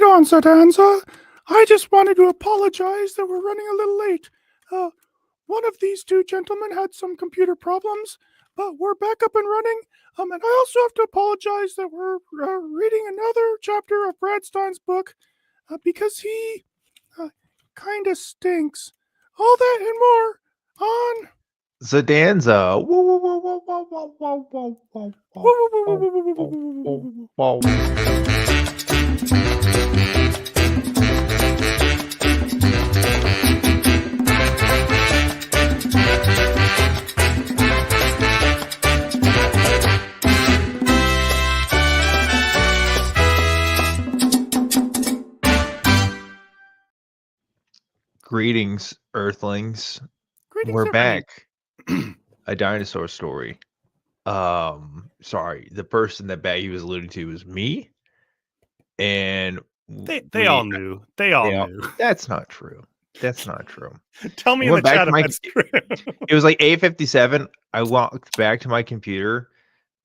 Right on, Satanza. I just wanted to apologize that we're running a little late. One of these two gentlemen had some computer problems, but we're back up and running. And I also have to apologize that we're reading another chapter of Brad Stine's book because he kind of stinks. All that and more on Zadanza. Whoa, whoa, whoa, whoa, whoa, whoa, whoa, whoa, whoa, whoa, whoa. Greetings, Earthlings. Greetings, We're everyone. back. A dinosaur story. Sorry, the person that Baggy was alluding to was me, and They all knew. They all knew. That's not true. That's not true. Tell me in the chat if that's true. It was like 8:57. I walked back to my computer,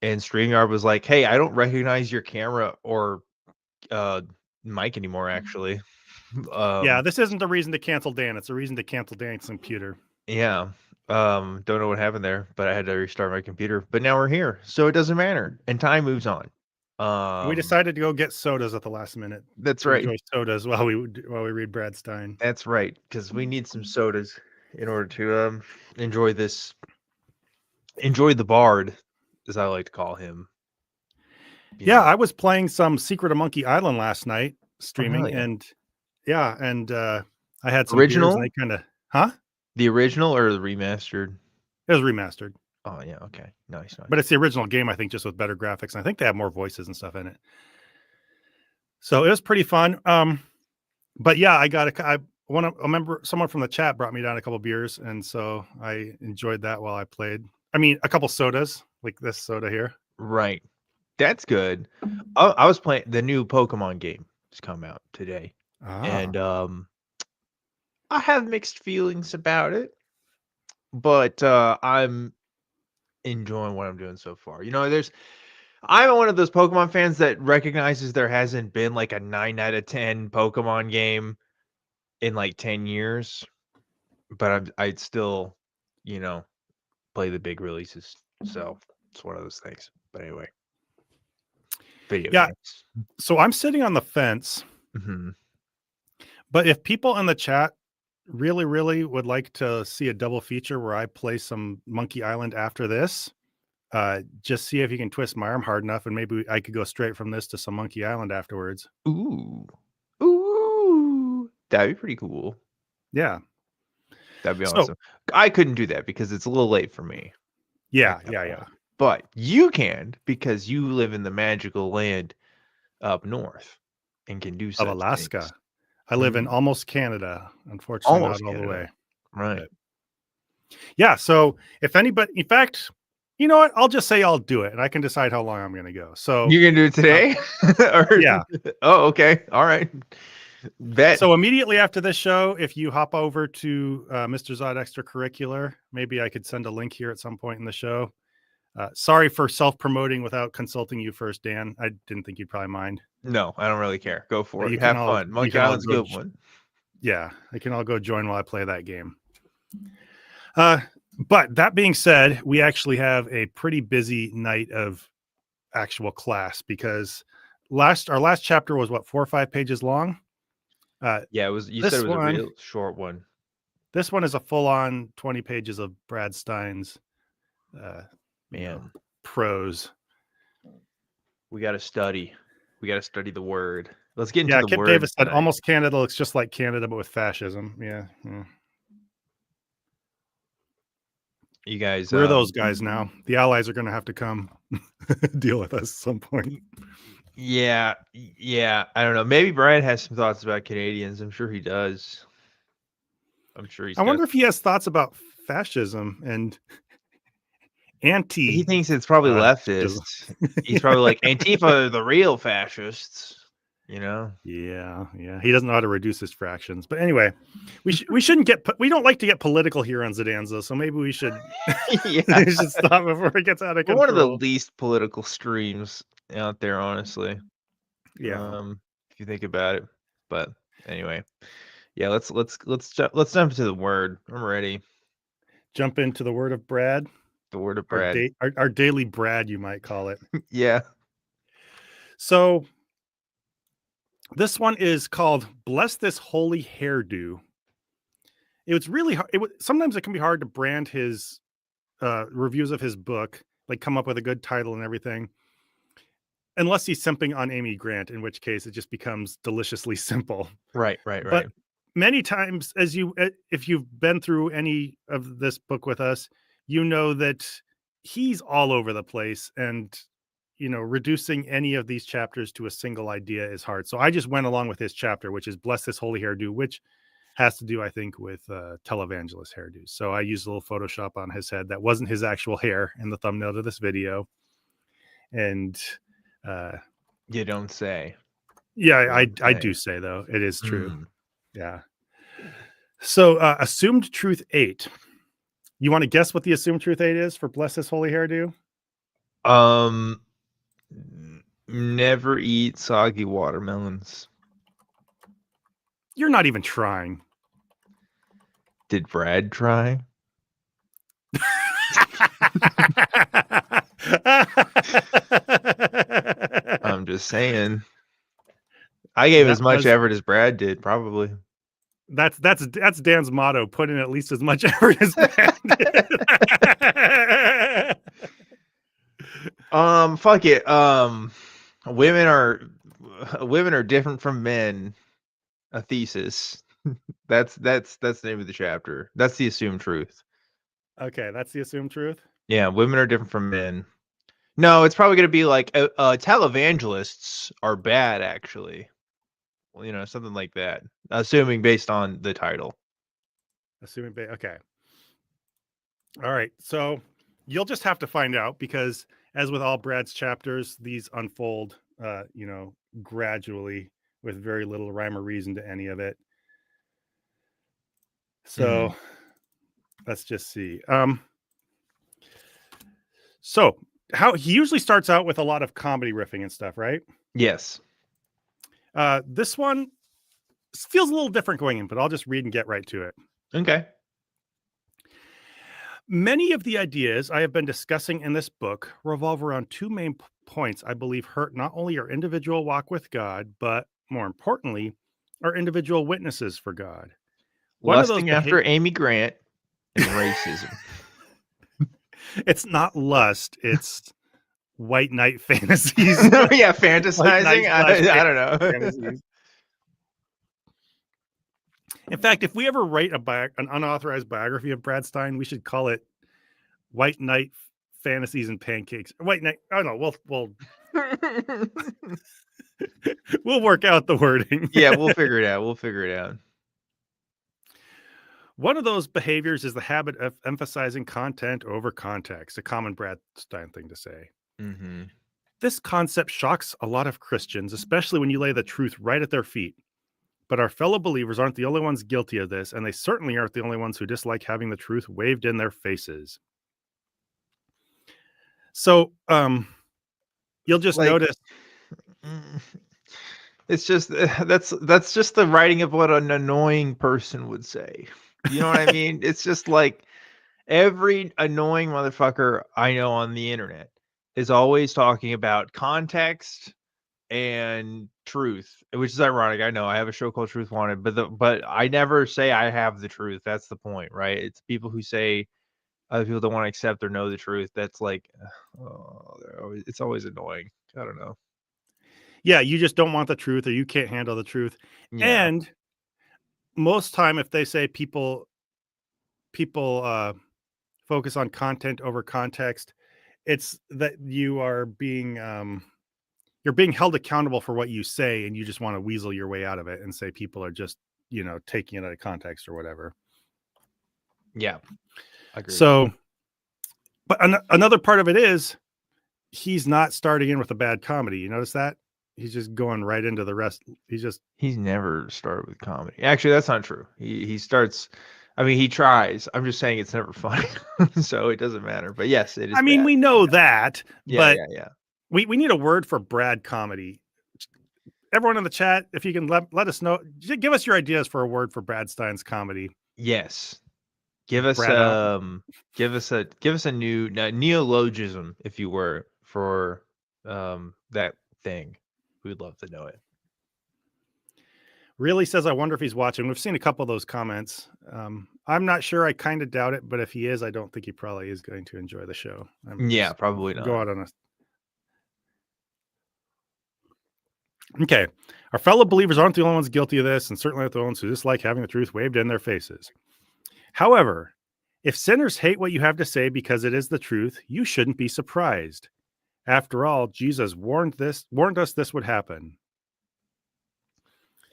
and StreamYard was like, "Hey, I don't recognize your camera or mic anymore." Actually, yeah, this isn't the reason to cancel Dan. It's a reason to cancel Dan's computer. Yeah. Don't know what happened there, but I had to restart my computer. But now we're here, so it doesn't matter, and time moves on. We decided to go get sodas at the last minute. That's right. Enjoy sodas while we read Brad Stine. That's right, because we need some sodas in order to enjoy this. Enjoy the bard, as I like to call him. Yeah, I was playing some Secret of Monkey Island last night, streaming, and I had some original. Beers and they kind of, The original or the remastered? It was remastered. Oh yeah, okay, nice. But it's the original game, I think, just with better graphics. And I think they have more voices and stuff in it. So it was pretty fun. But yeah, I remember someone from the chat brought me down a couple beers, and so I enjoyed that while I played. I mean, a couple sodas, like this soda here. Right, that's good. I was playing the new Pokemon game. It's come out today, and I have mixed feelings about it, but I'm enjoying what I'm doing so far. You know, I'm one of those Pokemon fans that recognizes there hasn't been like a 9 out of 10 Pokemon game in like 10 years, but I'd still, you know, play the big releases. So it's one of those things. But anyway, video games. So I'm sitting on the fence. Mm-hmm. But if people in the chat really, really would like to see a double feature where I play some Monkey Island after this, just see if you can twist my arm hard enough, and maybe I could go straight from this to some Monkey Island afterwards. Ooh, that'd be pretty cool. Yeah, that'd be awesome. I couldn't do that because it's a little late for me. Yeah. But you can, because you live in the magical land up north and can do such of Alaska. things. I live in almost Canada, unfortunately, not all the way. Right. But yeah. So if anybody, in fact, you know what? I'll just say I'll do it, and I can decide how long I'm going to go. So you're going to do it today? Yeah. Oh, okay. All right. Bet. So immediately after this show, if you hop over to Mr. Zod Extracurricular, maybe I could send a link here at some point in the show. Sorry for self-promoting without consulting you first, Dan. I didn't think you'd probably mind. No, I don't really care. Go for it. Have fun. Monkey Island's a good one. Yeah, I can all go join while I play that game. But that being said, we actually have a pretty busy night of actual class because our last chapter was 4 or 5 pages long. Yeah, it was. You said it was a real short one. This one is a full-on 20 pages of Brad Stine's prose. We got to study. We got to study the word. Let's get into the Kip word. Davis said almost Canada looks just like Canada, but with fascism. Yeah. You guys, we're those guys now. The Allies are going to have to come deal with us at some point. Yeah. I don't know. Maybe Brian has some thoughts about Canadians. I'm sure he does. I wonder if he has thoughts about fascism and anti. He thinks it's probably leftist. He's probably like, Antifa are the real fascists. You know? Yeah. He doesn't know how to reduce his fractions. But anyway, we shouldn't we don't like to get political here on Zadanza, so maybe we should, we should stop before it gets out of control. We're one of the least political streams out there, honestly. Yeah. if you think about it. But anyway, yeah, let's jump to the word. I'm ready. Jump into the word of Brad. The word of Brad. Our daily Brad, you might call it. Yeah. So this one is called "Bless This Holy Hairdo." It was really hard. Sometimes it can be hard to brand his reviews of his book, like come up with a good title and everything, unless he's simping on Amy Grant, in which case it just becomes deliciously simple. Right. But many times, if you've been through any of this book with us, you know that he's all over the place, and reducing any of these chapters to a single idea is hard. So I just went along with his chapter, which is "Bless This Holy Hairdo," which has to do, I think, with televangelist hairdos. So I used a little Photoshop on his head that wasn't his actual hair in the thumbnail to this video. And you don't say. Yeah, I do say, though. It is true. Yeah. So assumed truth 8. You want to guess what the assumed truth 8 is for "Bless This Holy Hairdo"? Never eat soggy watermelons. You're not even trying. Did Brad try? I'm just saying. I gave as much effort as Brad did, probably. That's Dan's motto: put in at least as much effort as Brad did. Fuck it. Women are different from men. A thesis. That's the name of the chapter. That's the assumed truth. Okay, that's the assumed truth. Yeah, women are different from men. No, it's probably gonna be like televangelists are bad, actually. Well, something like that. Assuming based on the title. Okay. All right. So you'll just have to find out, because as with all Brad's chapters, these unfold, gradually with very little rhyme or reason to any of it. So let's just see. So how he usually starts out with a lot of comedy riffing and stuff, right? Yes. This one feels a little different going in, but I'll just read and get right to it. Okay. Many of the ideas I have been discussing in this book revolve around two main points I believe hurt not only our individual walk with God, but more importantly, our individual witnesses for God. Lusting after Amy Grant and racism. It's not lust, it's white knight fantasies. Yeah, fantasizing. I don't know. Fantasies. In fact, if we ever write an unauthorized biography of Brad Stine, we should call it "White Knight Fantasies and Pancakes." White Knight. I don't know. We'll work out the wording. Yeah, we'll figure it out. One of those behaviors is the habit of emphasizing content over context, a common Brad Stine thing to say. Mm-hmm. This concept shocks a lot of Christians, especially when you lay the truth right at their feet. But our fellow believers aren't the only ones guilty of this, and they certainly aren't the only ones who dislike having the truth waved in their faces. So, you'll just notice. It's just that's just the writing of what an annoying person would say. You know what I mean? It's just like every annoying motherfucker I know on the internet is always talking about context and truth, which is ironic. I know I have a show called Truth Wanted, but I never say I have the truth. That's the point, right? It's people who say other people don't want to accept or know the truth. That's like, it's always annoying. I don't know. Yeah, you just don't want the truth, or you can't handle the truth. Yeah. And most time, if they say people focus on content over context, it's that you are being you're being held accountable for what you say, and you just want to weasel your way out of it and say people are just taking it out of context or whatever. Yeah, agreed. So, but another part of it is he's not starting in with a bad comedy. You notice that? He's just going right into the rest. He's never started with comedy. Actually, that's not true. He starts. I mean, he tries. I'm just saying it's never funny, so it doesn't matter. But yes, it is. I mean, we know that. Yeah, but we need a word for Brad comedy. everyone in the chat, if you can let us know, give us your ideas for a word for Brad Stine's comedy. Yes. Give us Brad out. give us a new neologism, if you were, for that thing. We'd love to know it. Really says, I wonder if he's watching. We've seen a couple of those comments. I'm not sure. I kind of doubt it, but if he is, I don't think he probably is going to enjoy the show. Yeah, probably not. Go out on a. Okay. Our fellow believers aren't the only ones guilty of this, and certainly aren't the ones who dislike having the truth waved in their faces. However, if sinners hate what you have to say because it is the truth, you shouldn't be surprised. After all, Jesus warned us this would happen.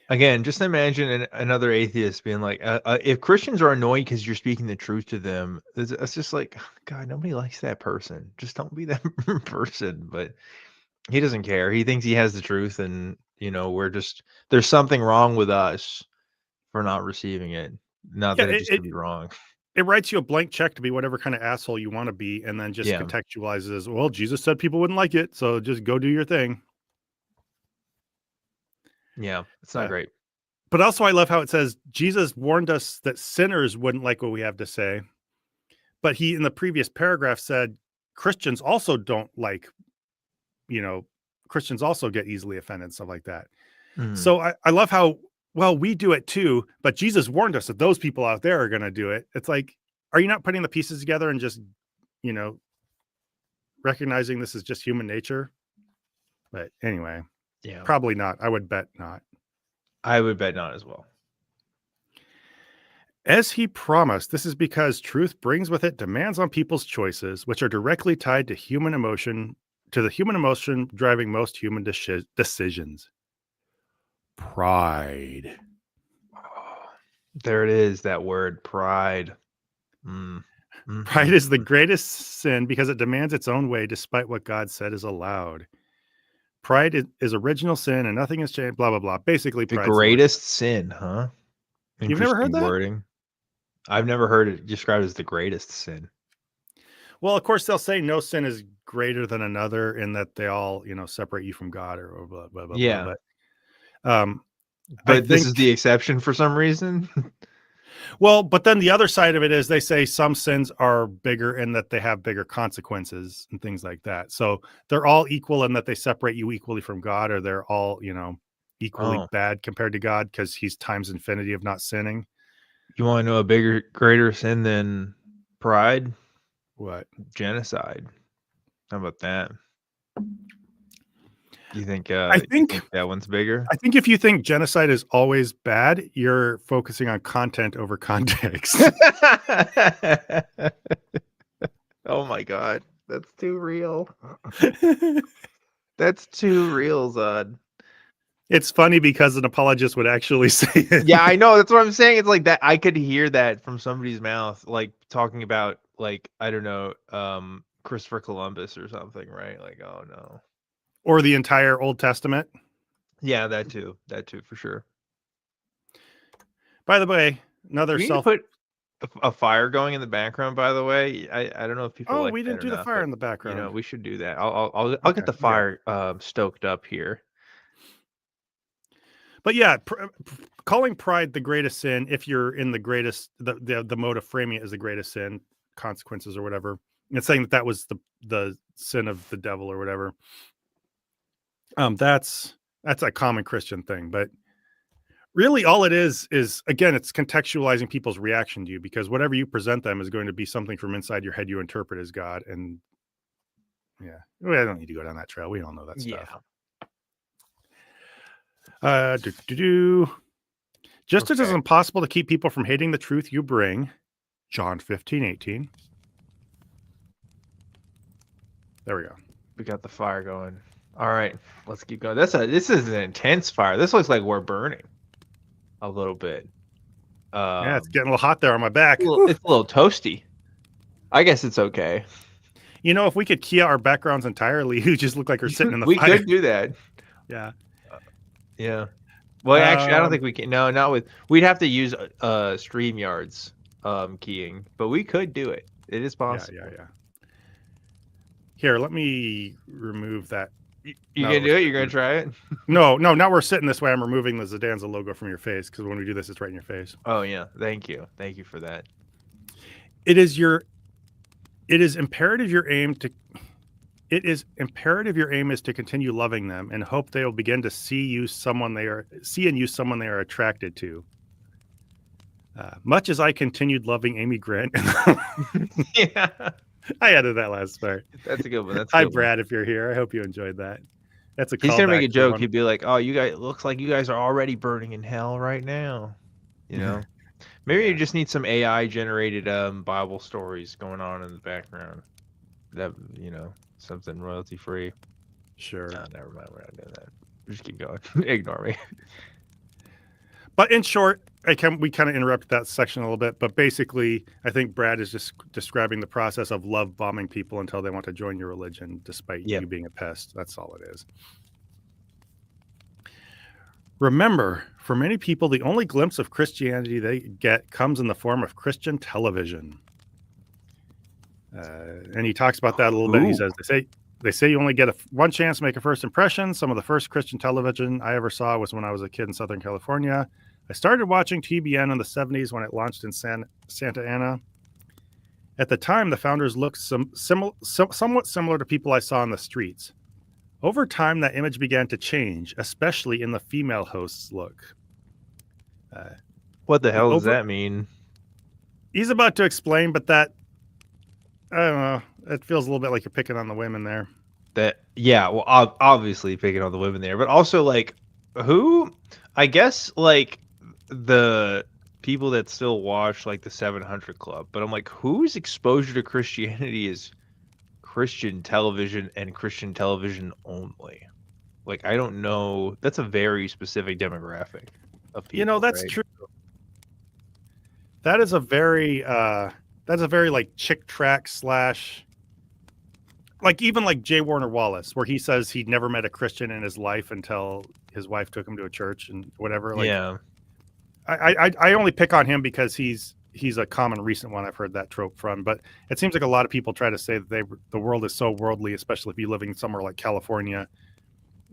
Again, just imagine another atheist being like, if Christians are annoyed because you're speaking the truth to them, it's just like, God, nobody likes that person. Just don't be that person. But he doesn't care. He thinks he has the truth, and there's something wrong with us for not receiving it. Not that it just could be wrong. It writes you a blank check to be whatever kind of asshole you want to be, and then just contextualizes as, well, Jesus said people wouldn't like it, so just go do your thing. Yeah, it's not great. But also I love how it says Jesus warned us that sinners wouldn't like what we have to say. But he, in the previous paragraph, said Christians also don't like, Christians also get easily offended, stuff like that. Mm. So I love how, well, we do it too, but Jesus warned us that those people out there are going to do it. It's like, are you not putting the pieces together and just, recognizing this is just human nature? But anyway, probably not. I would bet not. I would bet not as well. As he promised, this is because truth brings with it demands on people's choices, which are directly tied to the human emotion driving most human decisions. Pride. Oh, there it is, that word, pride. Mm-hmm. Pride is the greatest sin because it demands its own way despite what God said is allowed. Pride is original sin and nothing has changed, blah, blah, blah. Basically, the greatest sin, huh? You've never heard that? Wording. I've never heard it described as the greatest sin. Well, of course, they'll say no sin is greater than another in that they all, separate you from God or blah, blah, blah, yeah. Blah. But this is the exception for some reason. Well, but then the other side of it is they say some sins are bigger in that they have bigger consequences and things like that. So they're all equal in that they separate you equally from God, or they're all, equally bad compared to God because he's times infinity of not sinning. You want to know a greater sin than pride? What? Genocide. How about that? You think I think that one's bigger? I think if you think genocide is always bad, you're focusing on content over context. Oh my God. That's too real. That's too real, Zod. It's funny because an apologist would actually say it. Yeah, I know. That's what I'm saying. It's like that. I could hear that from somebody's mouth, like talking about, like, I don't know, Christopher Columbus or something, right? Like, oh no. Or the entire Old Testament. Yeah, that too. That too, for sure. By the way, another put a fire going in the background, by the way. I don't know if people like we didn't do the fire in the background. We should do that. I'll get the fire stoked up here. But yeah, calling pride the greatest sin, if you're in the greatest, the mode of framing it as the greatest sin, consequences or whatever, and saying that was the sin of the devil or whatever. That's a common Christian thing, but really all it is again, it's contextualizing people's reaction to you, because whatever you present them is going to be something from inside your head you interpret as God. And yeah, I don't need to go down that trail. We all know that stuff. Just as it's impossible to keep people from hating the truth you bring, John 15:18. There we go. We got the fire going. All right, let's keep going. This is an intense fire. This looks like we're burning a little bit. Yeah, it's getting a little hot there on my back. It's a little toasty. I guess it's okay. If we could key out our backgrounds entirely, you just look like we're sitting in the fire. We could do that. Yeah. Yeah. Well, actually, I don't think we can. No, not with. We'd have to use StreamYard's keying, but we could do it. It is possible. Yeah. Here, let me remove that You gonna do it? You're gonna try it? No. Now we're sitting this way. I'm removing the Zidane's logo from your face because when we do this, it's right in your face. Oh yeah, thank you for that. It is imperative your aim is to continue loving them and hope they will begin to see in you someone they are attracted to. Much as I continued loving Amy Grant. Yeah. I added that last part. That's a good one. Hi, Brad, if you're here. I hope you enjoyed that. That's a He's gonna make a joke. One. He'd be like, "Oh, you guys, looks like you guys are already burning in hell right now." You know, maybe you just need some AI generated Bible stories going on in the background. That something royalty free. Sure. Oh, never mind. We're not doing that. Just keep going. Ignore me. But in short, we kind of interrupted that section a little bit. But basically, I think Brad is just describing the process of love bombing people until they want to join your religion, despite you being a pest. That's all it is. Remember, for many people, the only glimpse of Christianity they get comes in the form of Christian television. And he talks about that a little bit. He says, they say you only get one chance to make a first impression. Some of the first Christian television I ever saw was when I was a kid in Southern California. I started watching TBN in the 70s when it launched in Santa Ana. At the time, the founders looked somewhat similar to people I saw in the streets. Over time, that image began to change, especially in the female host's look. What the hell does that mean? He's about to explain, but that, I don't know, it feels a little bit like you're picking on the women there. Well, obviously picking on the women there, but also like who? I guess like the people that still watch like the 700 Club, but I'm like, whose exposure to Christianity is Christian television and Christian television only? Like, I don't know. That's a very specific demographic of people. That's true. That is a very like chick track / like even like J. Warner Wallace, where he says he'd never met a Christian in his life until his wife took him to a church and whatever. Like, yeah. I only pick on him because he's a common recent one I've heard that trope from. But it seems like a lot of people try to say that the world is so worldly, especially if you're living somewhere like California,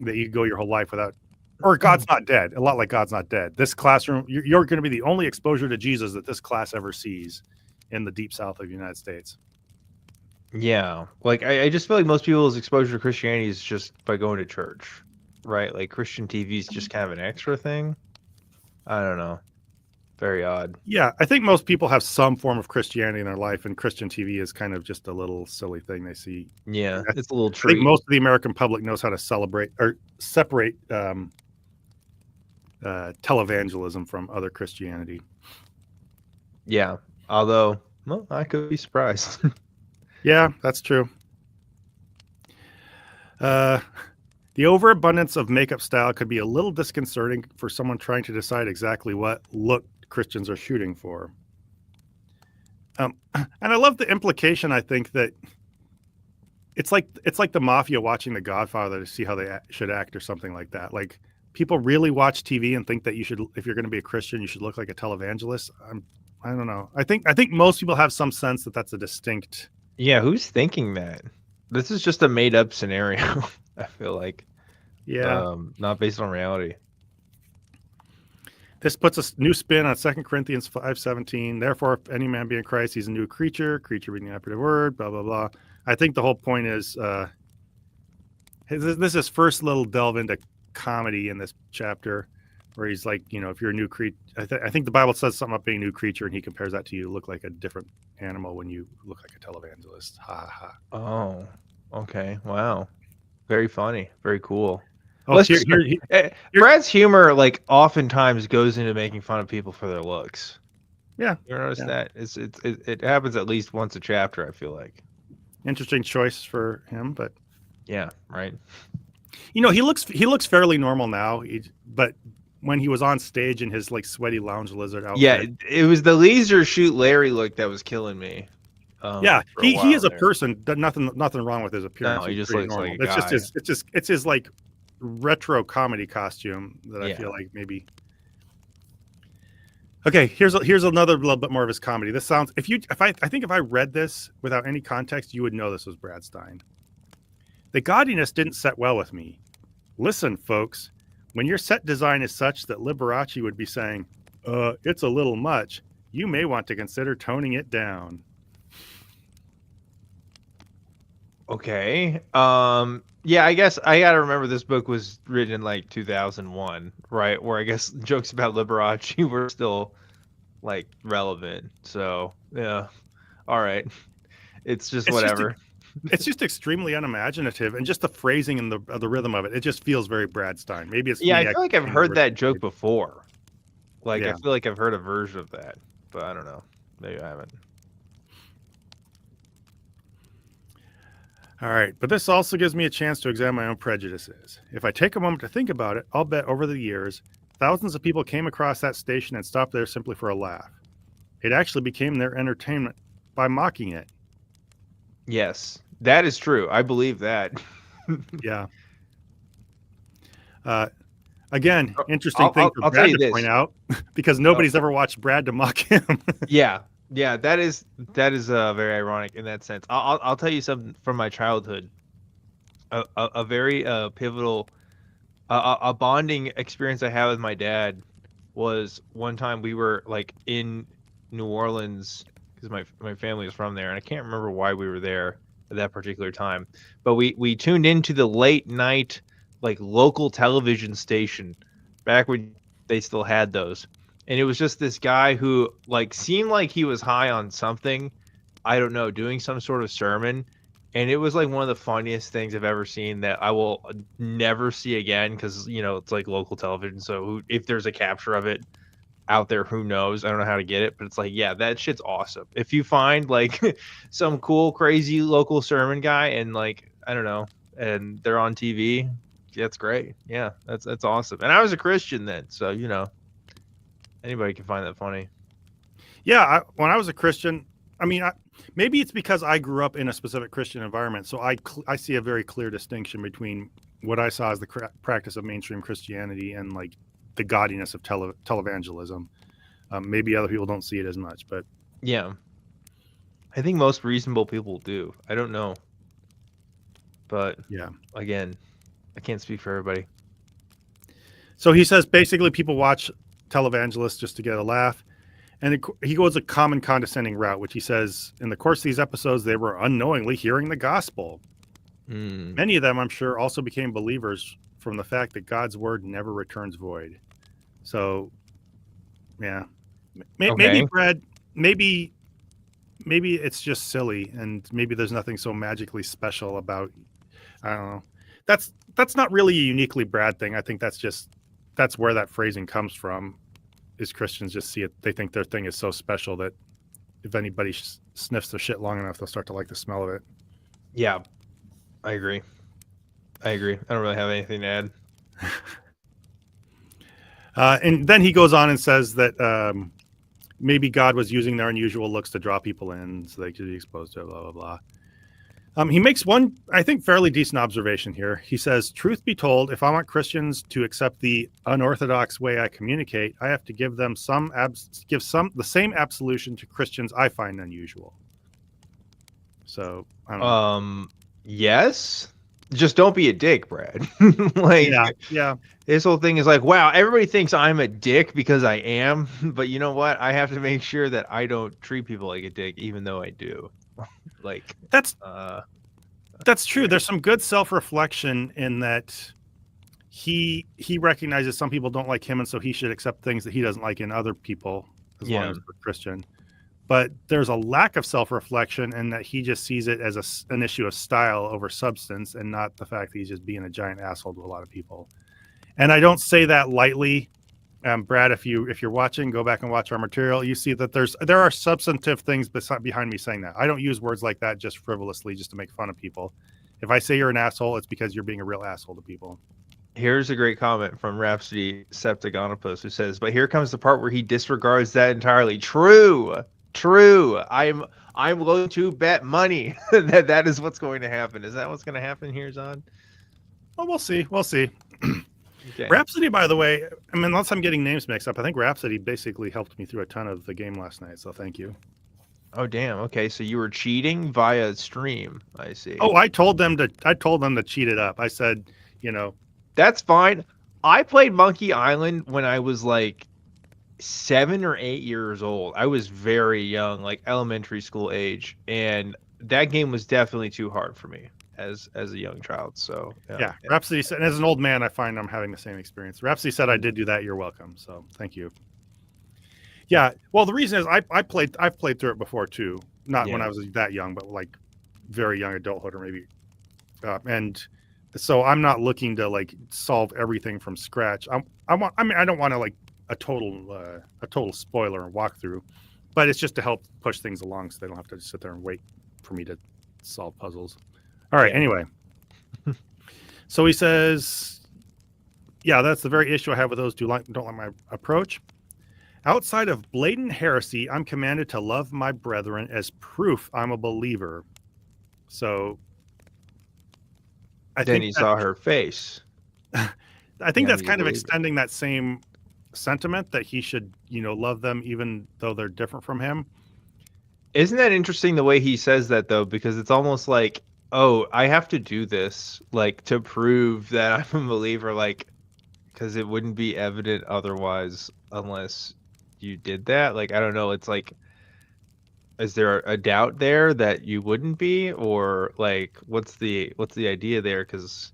that you go your whole life without, or God's not dead. A lot like God's not dead. This classroom, you're going to be the only exposure to Jesus that this class ever sees in the deep south of the United States. Yeah. Like, I just feel like most people's exposure to Christianity is just by going to church, right? Like, Christian TV is just kind of an extra thing. I don't know. Very odd. Yeah, I think most people have some form of Christianity in their life, and Christian TV is kind of just a little silly thing they see. Yeah, it's a little treat. I think most of the American public knows how to celebrate or separate televangelism from other Christianity. Yeah, although, well, I could be surprised. Yeah, that's true. The overabundance of makeup style could be a little disconcerting for someone trying to decide exactly what look Christians are shooting for. And I love the implication, I think, that it's like the mafia watching The Godfather to see how they should act or something like that. Like, people really watch TV and think that you should, if you're going to be a Christian, you should look like a televangelist. I don't know. I think most people have some sense that that's a distinct. Yeah, who's thinking that? This is just a made up scenario. I feel like. Yeah. Not based on reality. This puts a new spin on 2 Corinthians 5:17. Therefore, if any man be in Christ, he's a new creature being the operative word, blah, blah, blah. I think the whole point is this is first little delve into comedy in this chapter where he's like, if you're a new creature, I think the Bible says something about being a new creature, and he compares that to you look like a different animal when you look like a televangelist. Ha ha. Oh, okay. Wow. Very funny. Very cool. Oh, Brad's humor, like, oftentimes goes into making fun of people for their looks. Yeah. You notice that? It happens at least once a chapter, I feel like. Interesting choice for him, but yeah, right. He looks fairly normal now, but when he was on stage in his like sweaty lounge lizard outfit. Yeah, it was the Leisure Shoot Larry look that was killing me. Yeah, he is a person. Nothing wrong with his appearance. No, he just looks normal. Like a guy. It's his like retro comedy costume that I feel like maybe. Okay, here's another little bit more of his comedy. This sounds I think if I read this without any context, you would know this was Brad Stine. The gaudiness didn't set well with me. Listen, folks, when your set design is such that Liberace would be saying, it's a little much, you may want to consider toning it down. Okay. Yeah, I guess I gotta remember this book was written in like 2001, right? Where I guess jokes about Liberace were still like relevant. So yeah, all right. It's just It's just whatever. it's just extremely unimaginative, and just the phrasing and the rhythm of it. It just feels very Brad Stine. Maybe it's Yeah, I me feel like I've executing the heard that original joke page. before. Like I Yeah. feel like I've heard a version of that, but I don't know. Maybe I haven't. All right, but this also gives me a chance to examine my own prejudices. If I take a moment to think about it, I'll bet over the years, thousands of people came across that station and stopped there simply for a laugh. It actually became their entertainment by mocking it. Yes, that is true. I believe that. Yeah. Uh, Again, Oh, interesting thing for I'll tell Brad you to point this. out because Oh, nobody's ever watched Brad to mock him. yeah, yeah, that is very ironic in that sense. I'll tell you something from my childhood. A very pivotal a bonding experience I had with my dad was one time we were like in New Orleans because my family is from there, and I can't remember why we were there at that particular time, but we tuned into the late night like local television station back when they still had those, and it was just this guy who like seemed like he was high on something, I don't know, doing some sort of sermon. And it was like one of the funniest things I've ever seen that I will never see again because, it's like local television. So if there's a capture of it out there, who knows? I don't know how to get it, but it's like, yeah, that shit's awesome. If you find like some cool, crazy local sermon guy and like, I don't know, and they're on TV, that's great. Yeah, that's awesome. And I was a Christian then. So, anybody can find that funny. Yeah, when I was a Christian, I mean, maybe it's because I grew up in a specific Christian environment, so I see a very clear distinction between what I saw as the practice of mainstream Christianity and like the gaudiness of televangelism. Maybe other people don't see it as much, but Yeah. I think most reasonable people do. I don't know. But yeah. again, I can't speak for everybody. So he says basically people watch televangelists just to get a laugh. And he goes a common condescending route, which he says in the course of these episodes, they were unknowingly hearing the gospel. Many of them, I'm sure, also became believers from the fact that God's word never returns void. So, yeah, maybe Okay. Brad, maybe it's just silly, and maybe there's nothing so magically special about. I don't know. That's not really a uniquely Brad thing. I think that's where that phrasing comes from. Is Christians just see it? They think their thing is so special that if anybody sniffs their shit long enough, they'll start to like the smell of it. Yeah, I agree. I don't really have anything to add. And then he goes on and says that maybe God was using their unusual looks to draw people in so they could be exposed to blah, blah, blah. He makes one, I think, fairly decent observation here. He says, truth be told, if I want Christians to accept the unorthodox way I communicate, I have to give them the same absolution to Christians I find unusual. So, I don't know. Yes. Just don't be a dick, Brad. Like, yeah. This whole thing is like, wow, everybody thinks I'm a dick because I am, but you know what? I have to make sure that I don't treat people like a dick, even though I do. Like, That's true. yeah. There's some good self-reflection in that he recognizes some people don't like him, and so he should accept things that he doesn't like in other people as long as they're Christian. But there's a lack of self-reflection in that he just sees it as an issue of style over substance, and not the fact that he's just being a giant asshole to a lot of people. And I don't say that lightly. Brad, if you're watching, go back and watch our material. You see that there are substantive things behind me saying that. I don't use words like that just frivolously, just to make fun of people. If I say you're an asshole, it's because you're being a real asshole to people. Here's a great comment from Rhapsody Septagonopus, who says, "But here comes the part where he disregards that entirely. True. I'm willing to bet money that is what's going to happen. Is that what's going to happen here, Zod? Well, we'll see. Okay. Rhapsody, by the way, I mean, unless I'm getting names mixed up, I think Rhapsody basically helped me through a ton of the game last night. So thank you. Oh, damn. Okay, so you were cheating via stream. I see. Oh, I told them to cheat it up. I said, That's fine. I played Monkey Island when I was like 7 or 8 years old. I was very young, like elementary school age, and that game was definitely too hard for me as a young child. So yeah. Rhapsody said, and as an old man, I find I'm having the same experience. Rhapsody said I did do that. You're welcome. So thank you. Yeah. Well, the reason is I've played through it before too. Not when I was that young, but like very young adulthood or maybe. And so I'm not looking to like solve everything from scratch. I don't want to like a total spoiler and walkthrough, but it's just to help push things along so they don't have to sit there and wait for me to solve puzzles. All right. Anyway, so he says, yeah, that's the very issue I have with those who don't like my approach. Outside of blatant heresy, I'm commanded to love my brethren as proof I'm a believer. So I think he saw her face. I think that's kind of extending that same sentiment that he should, love them even though they're different from him. Isn't that interesting the way he says that though? Because it's almost like, oh, I have to do this like to prove that I'm a believer, like because it wouldn't be evident otherwise unless you did that. Like I don't know. It's like, is there a doubt there that you wouldn't be, or like what's the idea there? Because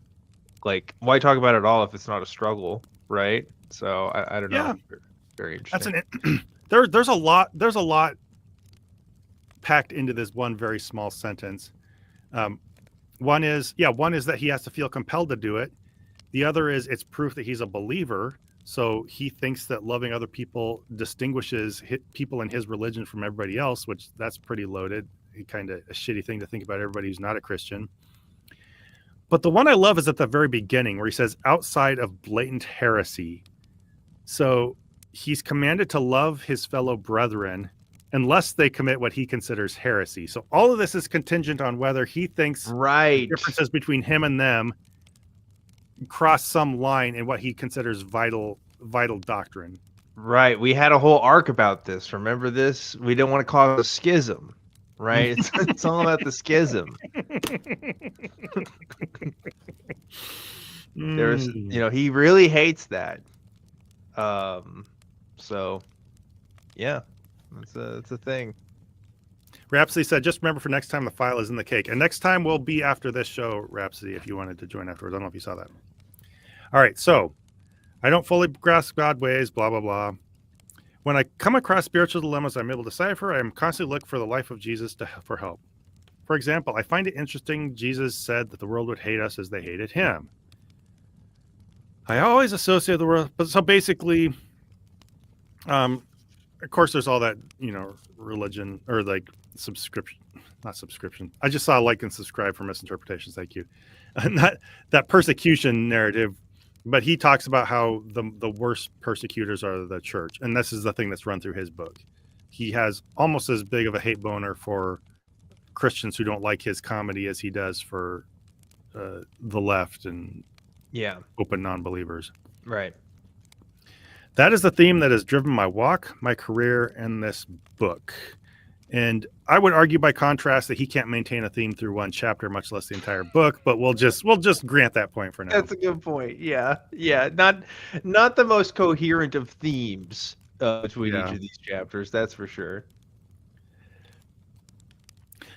like why talk about it all if it's not a struggle, right? So I don't know. Very interesting. There's a lot packed into this one very small sentence. One is that he has to feel compelled to do it. The other is it's proof that he's a believer. So he thinks that loving other people distinguishes people in his religion from everybody else, which that's pretty loaded. Kind of a shitty thing to think about everybody who's not a Christian. But the one I love is at the very beginning where he says, outside of blatant heresy. So he's commanded to love his fellow brethren unless they commit what he considers heresy. So all of this is contingent on whether he thinks the differences between him and them cross some line in what he considers vital doctrine. Right. We had a whole arc about this. Remember this? We don't want to cause a schism, right? It's all about the schism. There's, he really hates that. So yeah, it's a thing. Rhapsody said, just remember for next time the file is in the cake. And next time will be after this show, Rhapsody, if you wanted to join afterwards. I don't know if you saw that. All right, so I don't fully grasp God's ways, blah, blah, blah. When I come across spiritual dilemmas I'm able to decipher, I am constantly looking for the life of Jesus for help. For example, I find it interesting Jesus said that the world would hate us as they hated him. I always associate the world, but so basically, of course, there's all that, religion or like not subscription. I just saw like and subscribe for misinterpretations. Thank you. Not that persecution narrative, but he talks about how the worst persecutors are the church. And this is the thing that's run through his book. He has almost as big of a hate boner for Christians who don't like his comedy as he does for the left and open non-believers. Right. That is the theme that has driven my walk, my career, and this book. And I would argue by contrast that he can't maintain a theme through one chapter, much less the entire book, but we'll just grant that point for now. That's a good point. Yeah. Not the most coherent of themes between each of these chapters, that's for sure.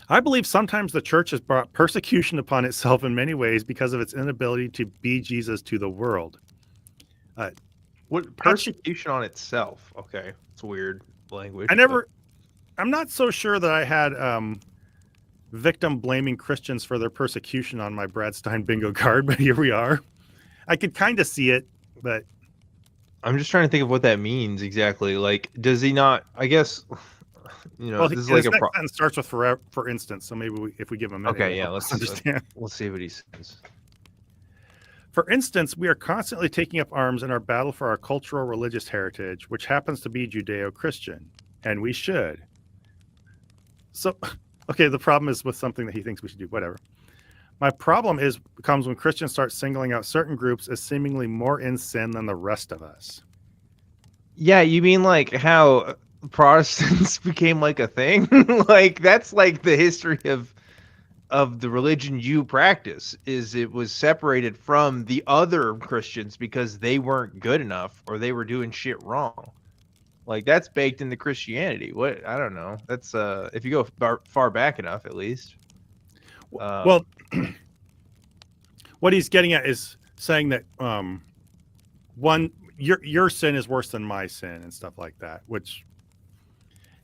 I believe sometimes the church has brought persecution upon itself in many ways because of its inability to be Jesus to the world. What persecution on itself? Okay, it's weird language. I'm not so sure that I had victim blaming Christians for their persecution on my Brad Stine bingo card, but here we are. I could kind of see it, but I'm just trying to think of what that means exactly. Like, does he not? I guess this is like a sentence starts with for instance. So maybe if we give him a minute, okay, yeah, let's understand. Let's see what he says. For instance, we are constantly taking up arms in our battle for our cultural religious heritage, which happens to be Judeo-Christian, and we should. So, okay, the problem is with something that he thinks we should do, whatever. My problem comes when Christians start singling out certain groups as seemingly more in sin than the rest of us. Yeah, you mean like how Protestants became like a thing. Like that's like the history of the religion you practice is it was separated from the other Christians because they weren't good enough or they were doing shit wrong. Like that's baked into Christianity. What I don't know. That's if you go far back enough, at least. Well, what he's getting at is saying that one your sin is worse than my sin and stuff like that, which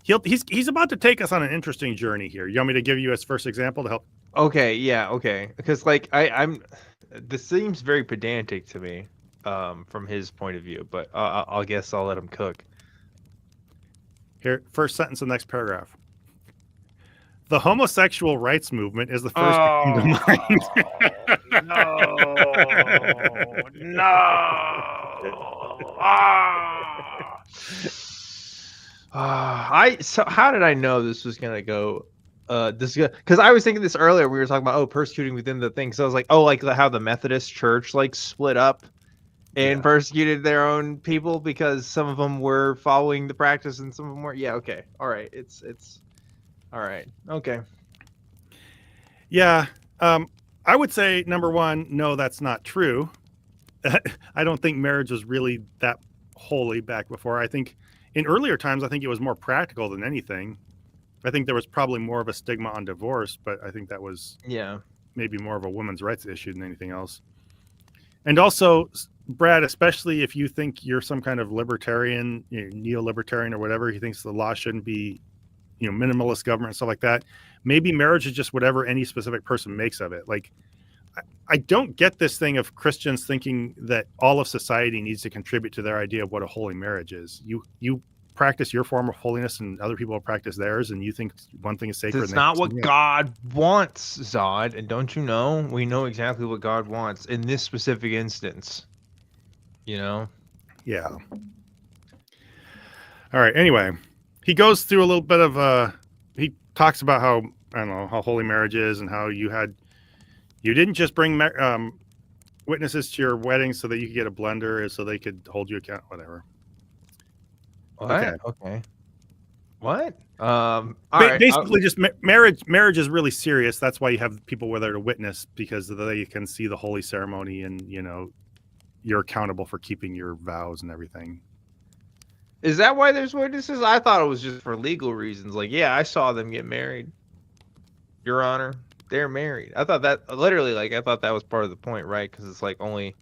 he's about to take us on an interesting journey here. You want me to give you his first example to help? Okay, yeah, okay. Because like I'm this seems very pedantic to me from his point of view, but I'll guess I'll let him cook. Here, first sentence of the next paragraph. The homosexual rights movement is the first to come to Oh mind. no. So how did I know this was gonna go because I was thinking this earlier. We were talking about persecuting within the thing. So I was like, like how the Methodist Church like split up and persecuted their own people because some of them were following the practice and some of them were. Yeah, okay. All right. It's all right. Okay. Yeah. I would say number one, no, that's not true. I don't think marriage was really that holy back before. I think in earlier times, I think it was more practical than anything. I think there was probably more of a stigma on divorce, but I think that was maybe more of a women's rights issue than anything else. And also, Brad, especially if you think you're some kind of libertarian, neo-libertarian or whatever, he thinks the law shouldn't be, minimalist government and stuff like that. Maybe marriage is just whatever any specific person makes of it. Like, I don't get this thing of Christians thinking that all of society needs to contribute to their idea of what a holy marriage is. You practice your form of holiness and other people practice theirs, and you think one thing is sacred. It's not what God wants, Zod. And don't you know? We know exactly what God wants in this specific instance. Yeah. All right. Anyway, he goes through a little bit of he talks about how, I don't know, how holy marriage is and how you didn't just bring witnesses to your wedding so that you could get a blender so they could hold you account, whatever. What? Okay. What? All right. Basically, just marriage is really serious. That's why you have people there to witness, because they can see the holy ceremony and, you're accountable for keeping your vows and everything. Is that why there's witnesses? I thought it was just for legal reasons. Like, yeah, I saw them get married. Your Honor, they're married. I thought that I thought that was part of the point, right? Because it's like only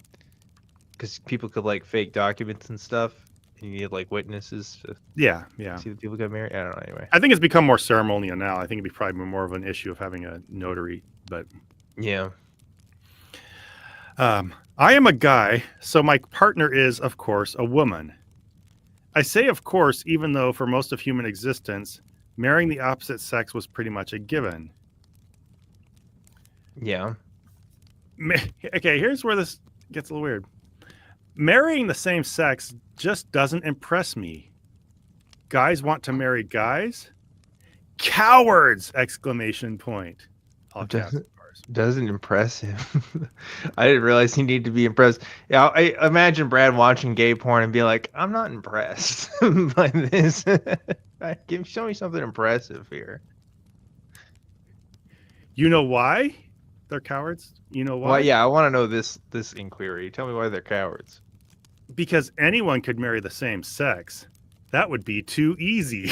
because people could like fake documents and stuff. And you need like witnesses to see the people get married. I don't know. Anyway, I think it's become more ceremonial now. I think it'd be probably more of an issue of having a notary, but yeah. I am a guy, so my partner is, of course, a woman. I say of course, even though for most of human existence, marrying the opposite sex was pretty much a given. Yeah. Okay, here's where this gets a little weird. Marrying the same sex just doesn't impress me. Guys want to marry guys? Cowards! Exclamation point. All caps. Doesn't impress him. I didn't realize he needed to be impressed. Yeah, I imagine Brad watching gay porn and be like, I'm not impressed by this. Show me something impressive here. You know why they're cowards? You know why? Well, yeah, I want to know this inquiry. Tell me why they're cowards. Because anyone could marry the same sex. That would be too easy.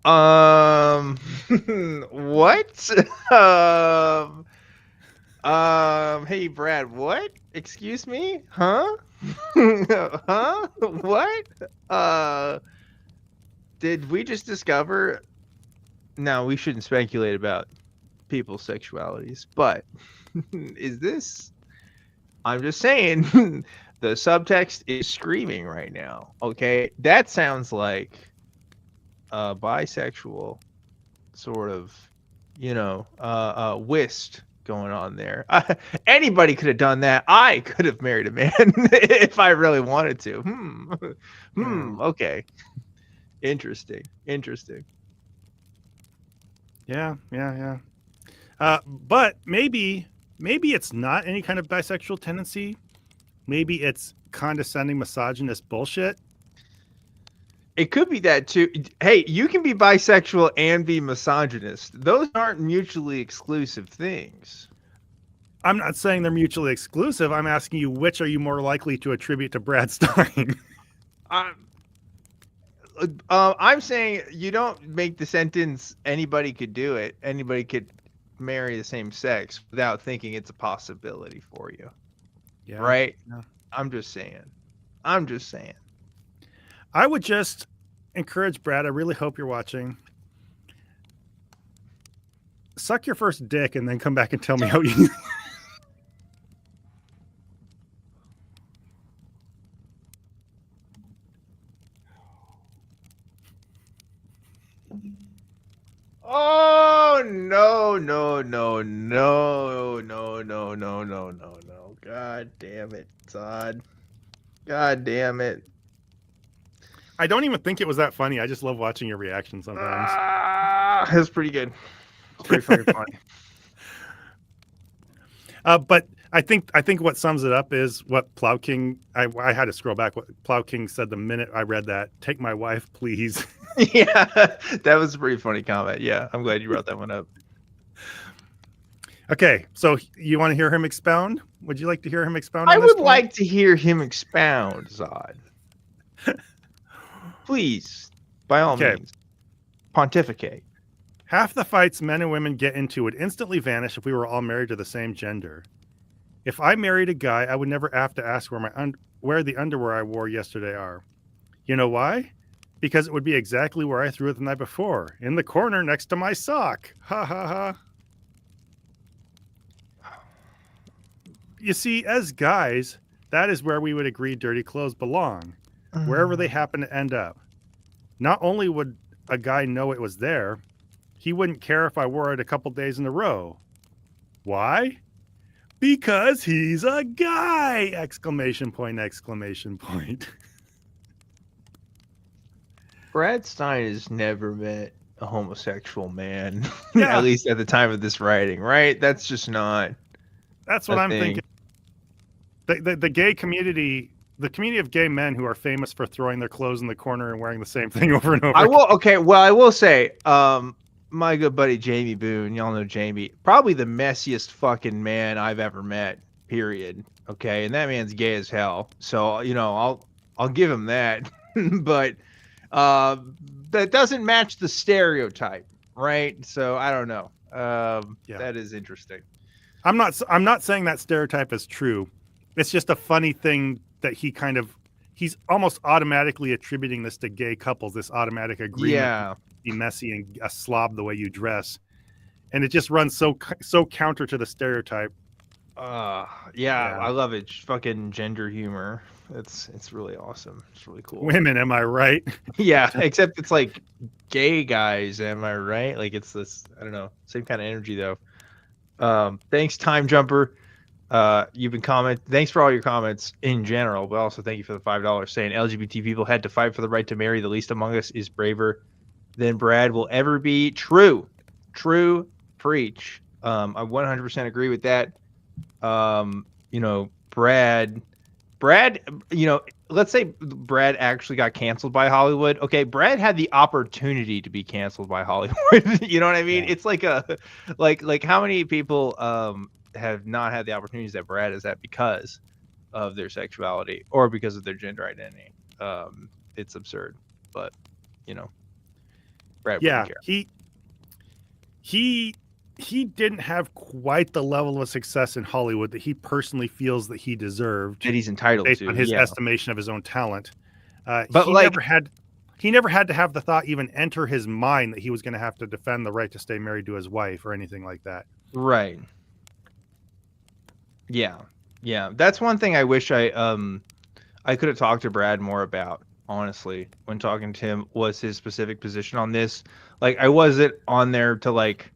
What? Hey Brad, what? Excuse me? Huh? Huh? What? Did we just discover? Now, we shouldn't speculate about people's sexualities, but is this? I'm just saying, the subtext is screaming right now. Okay, that sounds like bisexual sort of, whist going on there. Anybody could have done that. I could have married a man if I really wanted to. Okay. Interesting. Yeah. But maybe it's not any kind of bisexual tendency. Maybe it's condescending, misogynist bullshit. It could be that too. Hey, you can be bisexual and be misogynist. Those aren't mutually exclusive things. I'm not saying they're mutually exclusive. I'm asking you, which are you more likely to attribute to Brad Stine? I'm saying you don't make the sentence anybody could do it. Anybody could marry the same sex without thinking it's a possibility for you. Yeah. Right? Yeah. I'm just saying. I would just encourage Brad. I really hope you're watching. Suck your first dick and then come back and tell me how you. Oh no. God damn it, Todd. God damn it. I don't even think it was that funny. I just love watching your reaction sometimes. That's pretty good. It's pretty fucking funny. But I think what sums it up is what Plow King. I had to scroll back. What Plow King said the minute I read that. Take my wife, please. Yeah, that was a pretty funny comment. Yeah, I'm glad you brought that one up. Okay, so you want to hear him expound? Would you like to hear him expound? I on this would point? like to hear him expound, Zod. Please, by all means, pontificate. Half the fights men and women get into would instantly vanish if we were all married to the same gender. If I married a guy, I would never have to ask where the underwear I wore yesterday are. You know why? Because it would be exactly where I threw it the night before, in the corner next to my sock. Ha ha ha. You see, as guys, that is where we would agree dirty clothes belong, wherever they happen to end up. Not only would a guy know it was there, he wouldn't care if I wore it a couple days in a row. Why? Because he's a guy! Exclamation point, exclamation point. Brad Stine has never met a homosexual man, Yeah. at least at the time of this writing, right? That's just not. That's what I'm thinking. The gay community, the community of gay men who are famous for throwing their clothes in the corner and wearing the same thing over and over. I will say, my good buddy Jamie Boone, y'all know Jamie, probably the messiest fucking man I've ever met, period. Okay, and that man's gay as hell. So, I'll give him that. But that doesn't match the stereotype, right? So I don't know. That is interesting. I'm not saying that stereotype is true. It's just a funny thing that he's almost automatically attributing this to gay couples, this automatic agreement to be messy and a slob the way you dress. And it just runs so counter to the stereotype. I love it. Fucking gender humor. It's really awesome. It's really cool. Women, am I right? Yeah, except it's like gay guys, am I right? Like it's this, I don't know, same kind of energy though. Thanks, Time Jumper. You've been thanks for all your comments in general, but also thank you for the $5 saying LGBT people had to fight for the right to marry. The least among us is braver than Brad will ever be. True preach. I 100% agree with that. Brad, let's say Brad actually got canceled by Hollywood. Okay, Brad had the opportunity to be canceled by Hollywood. You know what I mean? Yeah. It's like how many people have not had the opportunities that Brad has had because of their sexuality or because of their gender identity. It's absurd, but Brad wouldn't care. He didn't have quite the level of success in Hollywood that he personally feels that he deserved, that he's entitled based to, on his estimation of his own talent. But he never had to have the thought even enter his mind that he was going to have to defend the right to stay married to his wife or anything like that. Right. Yeah. That's one thing I wish I could have talked to Brad more about. Honestly, when talking to him, was his specific position on this. Like, I wasn't on there to like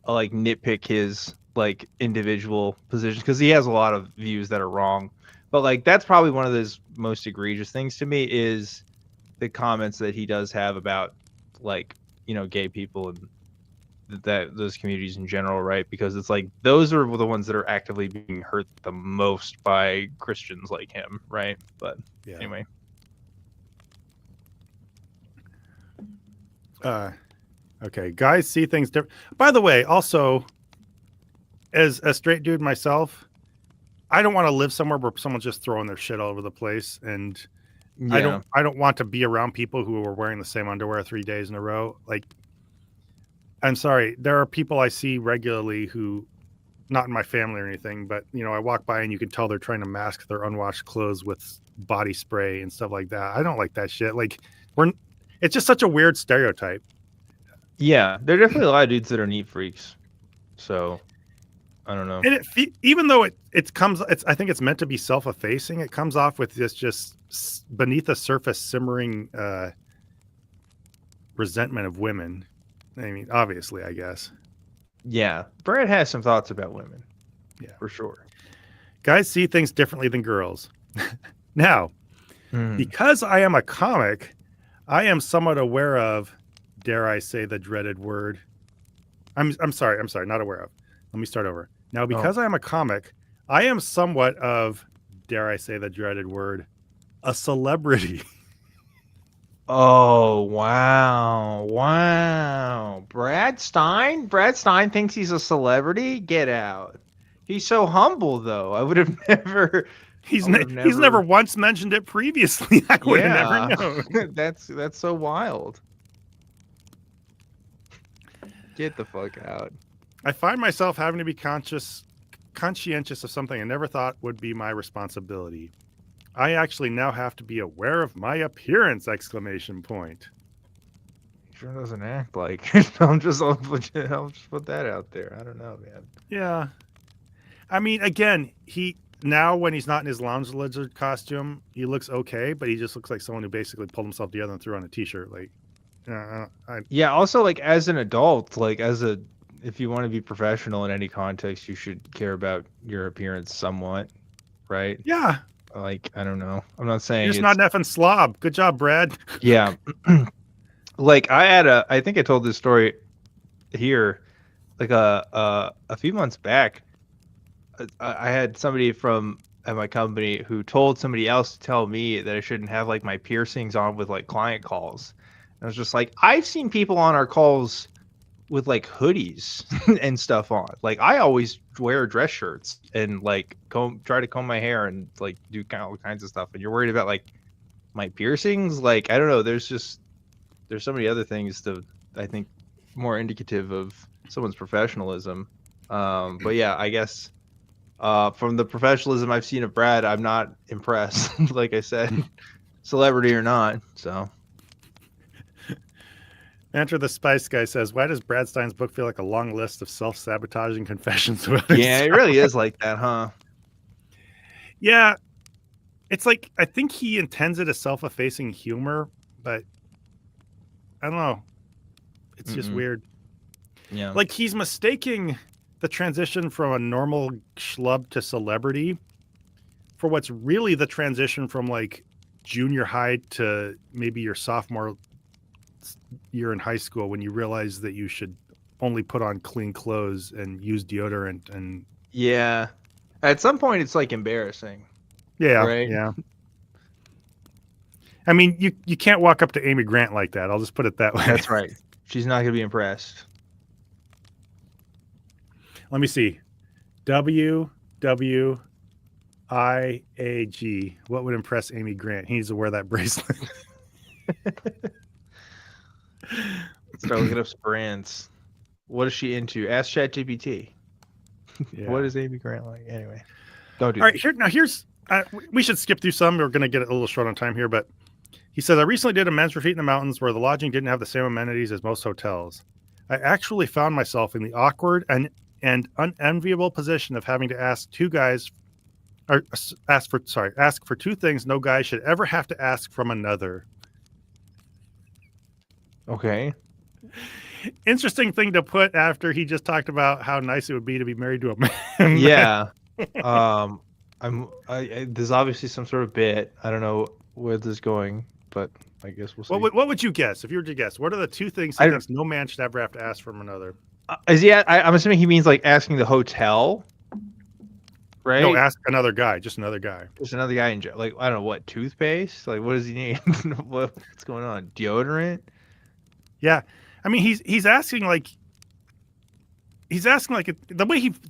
nitpick his like individual positions because he has a lot of views that are wrong. But like that's probably one of those most egregious things to me is the comments that he does have about like gay people and that those communities in general, right? Because it's like those are the ones that are actively being hurt the most by Christians like him, right? But anyway. Okay, guys see things different. By the way, also, as a straight dude myself, I don't want to live somewhere where someone's just throwing their shit all over the place, and I don't want to be around people who are wearing the same underwear 3 days in a row. Like, I'm sorry, there are people I see regularly who, not in my family or anything, but I walk by and you can tell they're trying to mask their unwashed clothes with body spray and stuff like that. I don't like that shit. Like, it's just such a weird stereotype. Yeah, there are definitely a lot of dudes that are neat freaks. So I don't know. And even though I think it's meant to be self-effacing, it comes off with this just beneath the surface simmering resentment of women. I mean, obviously, I guess. Yeah, Brad has some thoughts about women. Yeah, for sure. Guys see things differently than girls. Now, because I am a comic, I am somewhat aware of, dare I say the dreaded word. I'm sorry, not aware of. Let me start over. Now, because I am a comic, I am somewhat of, dare I say the dreaded word, a celebrity. Oh, wow. Brad Stine? Brad Stine thinks he's a celebrity? Get out. He's so humble, though. I would have never... He's never once mentioned it previously. I would have never known. That's so wild. Get the fuck out. I find myself having to be conscientious of something I never thought would be my responsibility. I actually now have to be aware of my appearance! ! Sure doesn't act like it. I'll just put that out there. I don't know, man. Yeah. I mean, again, now when he's not in his lounge lizard costume, he looks okay, but he just looks like someone who basically pulled himself together and threw on a t-shirt. Like, yeah. Also, like as an adult, like if you want to be professional in any context, you should care about your appearance somewhat, right? Yeah. Like, I don't know. I'm not saying you're just not an effing slob. Good job, Brad. Yeah. Like I think I told this story here, like a few months back. I had somebody at my company who told somebody else to tell me that I shouldn't have like my piercings on with like client calls. And I was just like, I've seen people on our calls with like hoodies and stuff on. Like I always wear dress shirts and like try to comb my hair and like do all kinds of stuff. And you're worried about like my piercings? Like, I don't know. There's so many other things that I think more indicative of someone's professionalism. But yeah, I guess from the professionalism I've seen of Brad, I'm not impressed. Like I said, celebrity or not. So. Enter the Spice Guy says, why does Brad Stine's book feel like a long list of self-sabotaging confessions about Yeah, it really is like that, huh? Yeah. It's like, I think he intends it as self-effacing humor, but I don't know. It's just weird. Yeah. Like he's mistaking the transition from a normal schlub to celebrity for what's really the transition from like junior high to maybe your sophomore year in high school, when you realize that you should only put on clean clothes and use deodorant. And yeah, at some point it's like embarrassing. Yeah. Right? Yeah. I mean, you can't walk up to Amy Grant like that. I'll just put it that way. That's right. She's not going to be impressed. Let me see. WWIAG. What would impress Amy Grant? He needs to wear that bracelet. Start looking up brands. What is she into? Ask ChatGPT. Yeah. What is Amy Grant like? Anyway, don't do All right, here's we should skip through some. We're going to get a little short on time here, but he says, I recently did a men's retreat in the mountains where the lodging didn't have the same amenities as most hotels. I actually found myself in the awkward and unenviable position of having to ask for two things no guy should ever have to ask from another. Okay. Interesting thing to put after he just talked about how nice it would be to be married to a man. Yeah. There's obviously some sort of bit. I don't know where this is going, but I guess we'll see. What would you guess if you were to guess? What are the two things he thinks no man should ever have to ask from another? Is he? I'm assuming he means like asking the hotel, No, right? ask another guy, just another guy. There's another guy in jail. Like I don't know what toothpaste. Like what does he need? What's going on? Deodorant. Yeah, I mean he's asking like the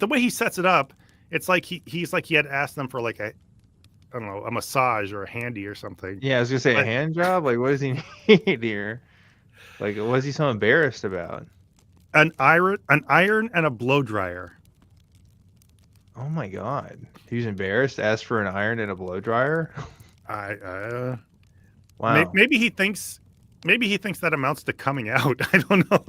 way he sets it up. It's like he's like he had asked them for like a I don't know a massage or a handy or something. Yeah, I was gonna say a But hand job. Like what does he need here? Like what is he so embarrassed about? an iron and a blow dryer. Oh my god, he's embarrassed. Asked for an iron and a blow dryer. I Wow. maybe he thinks that amounts to coming out. I don't know.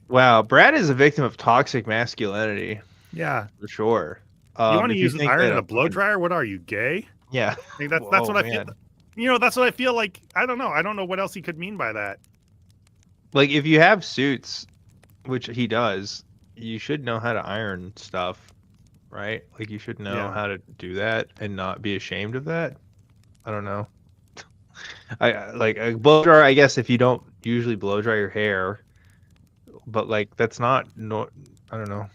Wow, Brad is a victim of toxic masculinity Yeah. for sure. You want to If you use an think iron that and a a blow fucking dryer? What are you, gay? yeah, I think that's oh what I feel. man, That's what I feel like. I don't know. I don't know what else he could mean by that. like if you have suits, which he does, you should know how to iron stuff, right? Like you should know Yeah. how to do that and not be ashamed of that. I don't know. Like a blow dryer. I guess if you don't usually blow dry your hair, but like that's not no. I don't know.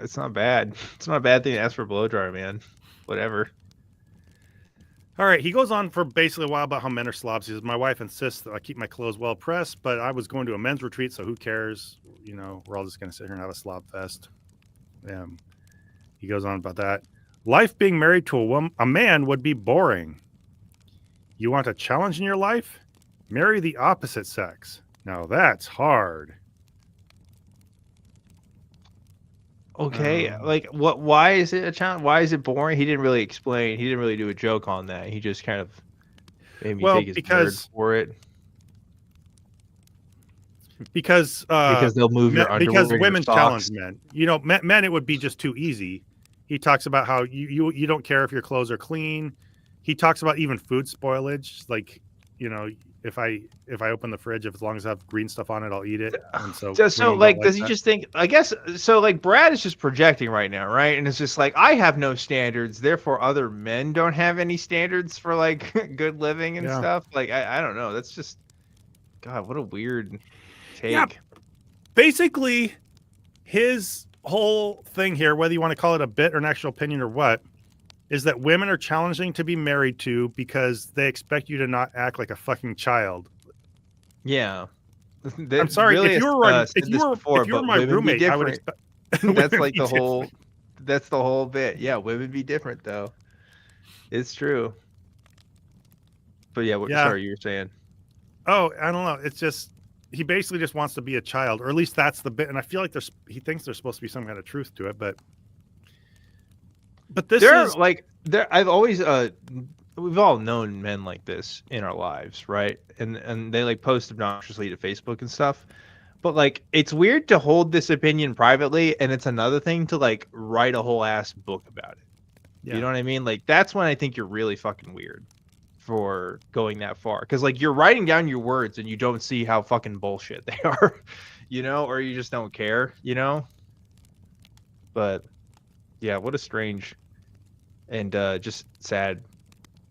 It's not bad. It's not a bad thing to ask for a blow dryer, man. Whatever. All right. He goes on for basically a while about how men are slobs. He says, "My wife insists that I keep my clothes well pressed, but I was going to a men's retreat, so who cares? We're all just going to sit here and have a slob fest." He goes on about that. Life being married to a man would be boring. You want a challenge in your life? Marry the opposite sex. Now that's hard. Okay, like what? Why is it a challenge? Why is it boring? He didn't really explain. He didn't really do a joke on that. He just kind of made me Well, take his word for it. because Because they'll move your because underwear and your women challenge socks. men. Men it would be just too easy. He talks about how you don't care if your clothes are clean. He talks about even food spoilage, like if I open the fridge, if as long as I have green stuff on it, I'll eat it. And so So women don't like, like does he that. just think? I guess so. Like Brad is just projecting right now, right? And it's just like I have no standards, therefore other men don't have any standards for like good living and Yeah. stuff. Like I don't know. That's just God. What a weird Yeah. take. Basically, his whole thing here, whether you want to call it a bit or an actual opinion or what, is that women are challenging to be married to because they expect you to not act like a fucking child. Yeah. I'm That sorry really said this before, if you were but my women be roommate, I would different. expect That's women like be different. that's the whole bit. Yeah, women be different though. It's true. But yeah, Yeah. sorry, you were saying. Oh, I don't know. It's just he basically just wants to be a child, or at least that's the bit. And I feel like he thinks there's supposed to be some kind of truth to it, but this There is are like I've always we've all known men like this in our lives, right? And they like post obnoxiously to Facebook and stuff. But like it's weird to hold this opinion privately, and it's another thing to like write a whole ass book about it. You yeah, know what I mean? Like that's when I think you're really fucking weird for going that far. Because like you're writing down your words and you don't see how fucking bullshit they are, or you just don't care, But yeah, what a strange and just sad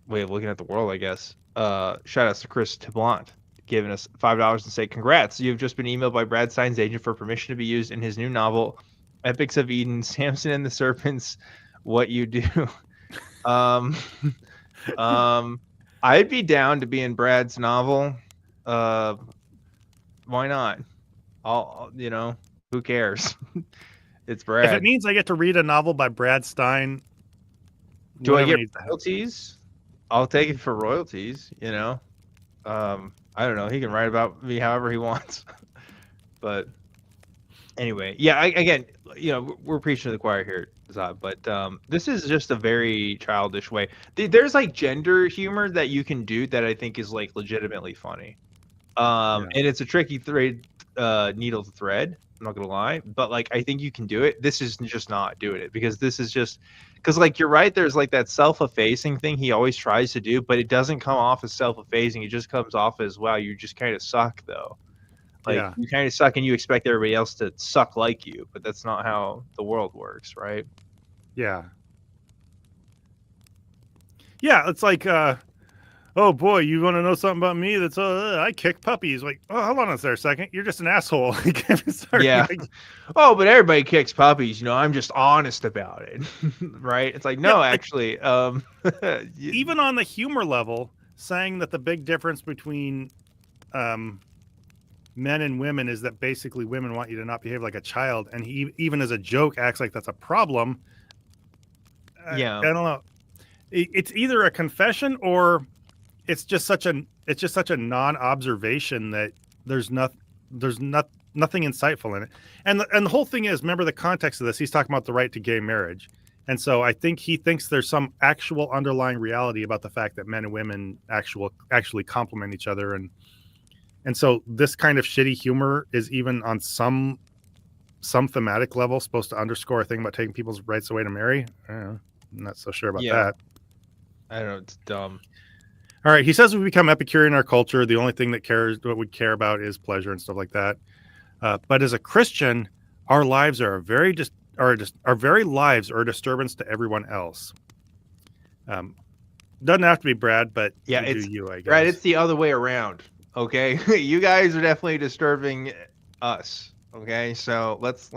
way of looking at the world, I guess. Shout outs to Chris Tiblant giving us $5 and say, congrats, you've just been emailed by Brad Stine's agent for permission to be used in his new novel, Epics of Eden, Samson and the Serpents, What You Do. um, I'd be down to be in Brad's novel. Why not? Who cares? It's if it Brad. means I get to read a novel by Brad Stine, Do I whatever get needs to happen. royalties? I'll take it for royalties. I don't know. He can write about me however he wants. But anyway, yeah. Again, we're preaching to the choir here, Zod, but this is just a very childish way. There's like gender humor that you can do that I think is like legitimately funny. Yeah, And it's a tricky needle to thread. I'm not gonna lie, but like I think you can do it. This is just not doing it because this is just because like you're right. There's like that self-effacing thing he always tries to do, but it doesn't come off as self-effacing. It just comes off as wow, you just kind of suck though. Like yeah, you kind of suck, and you expect everybody else to suck like you, but that's not how the world works, right? yeah, yeah. It's like oh boy, you want to know something about me? That's I kick puppies. Like, oh, hold on a second. You're just an asshole. Sorry. Yeah. Oh, but everybody kicks puppies. I'm just honest about it, right? It's like, Yeah, no, like, actually, even on the humor level, saying that the big difference between men and women is that basically women want you to not behave like a child, and he even as a joke acts like that's a problem. I yeah, don't know. It's either a confession or it's just such a non-observation that nothing insightful in it. And the whole thing is, remember the context of this. He's talking about the right to gay marriage. And so I think he thinks there's some actual underlying reality about the fact that men and women actually complement each other. And so this kind of shitty humor is even on some thematic level supposed to underscore a thing about taking people's rights away to marry. I don't know. I'm not so sure about that. I don't know. It's dumb. All right. He says we become Epicurean in our culture. The only thing what we care about is pleasure and stuff like that. But as a Christian, our lives are our very lives are a disturbance to everyone else. Doesn't have to be Brad, but Yeah, you do it's you, I guess. right. It's the other way around. Okay, you guys are definitely disturbing us. Okay, so let's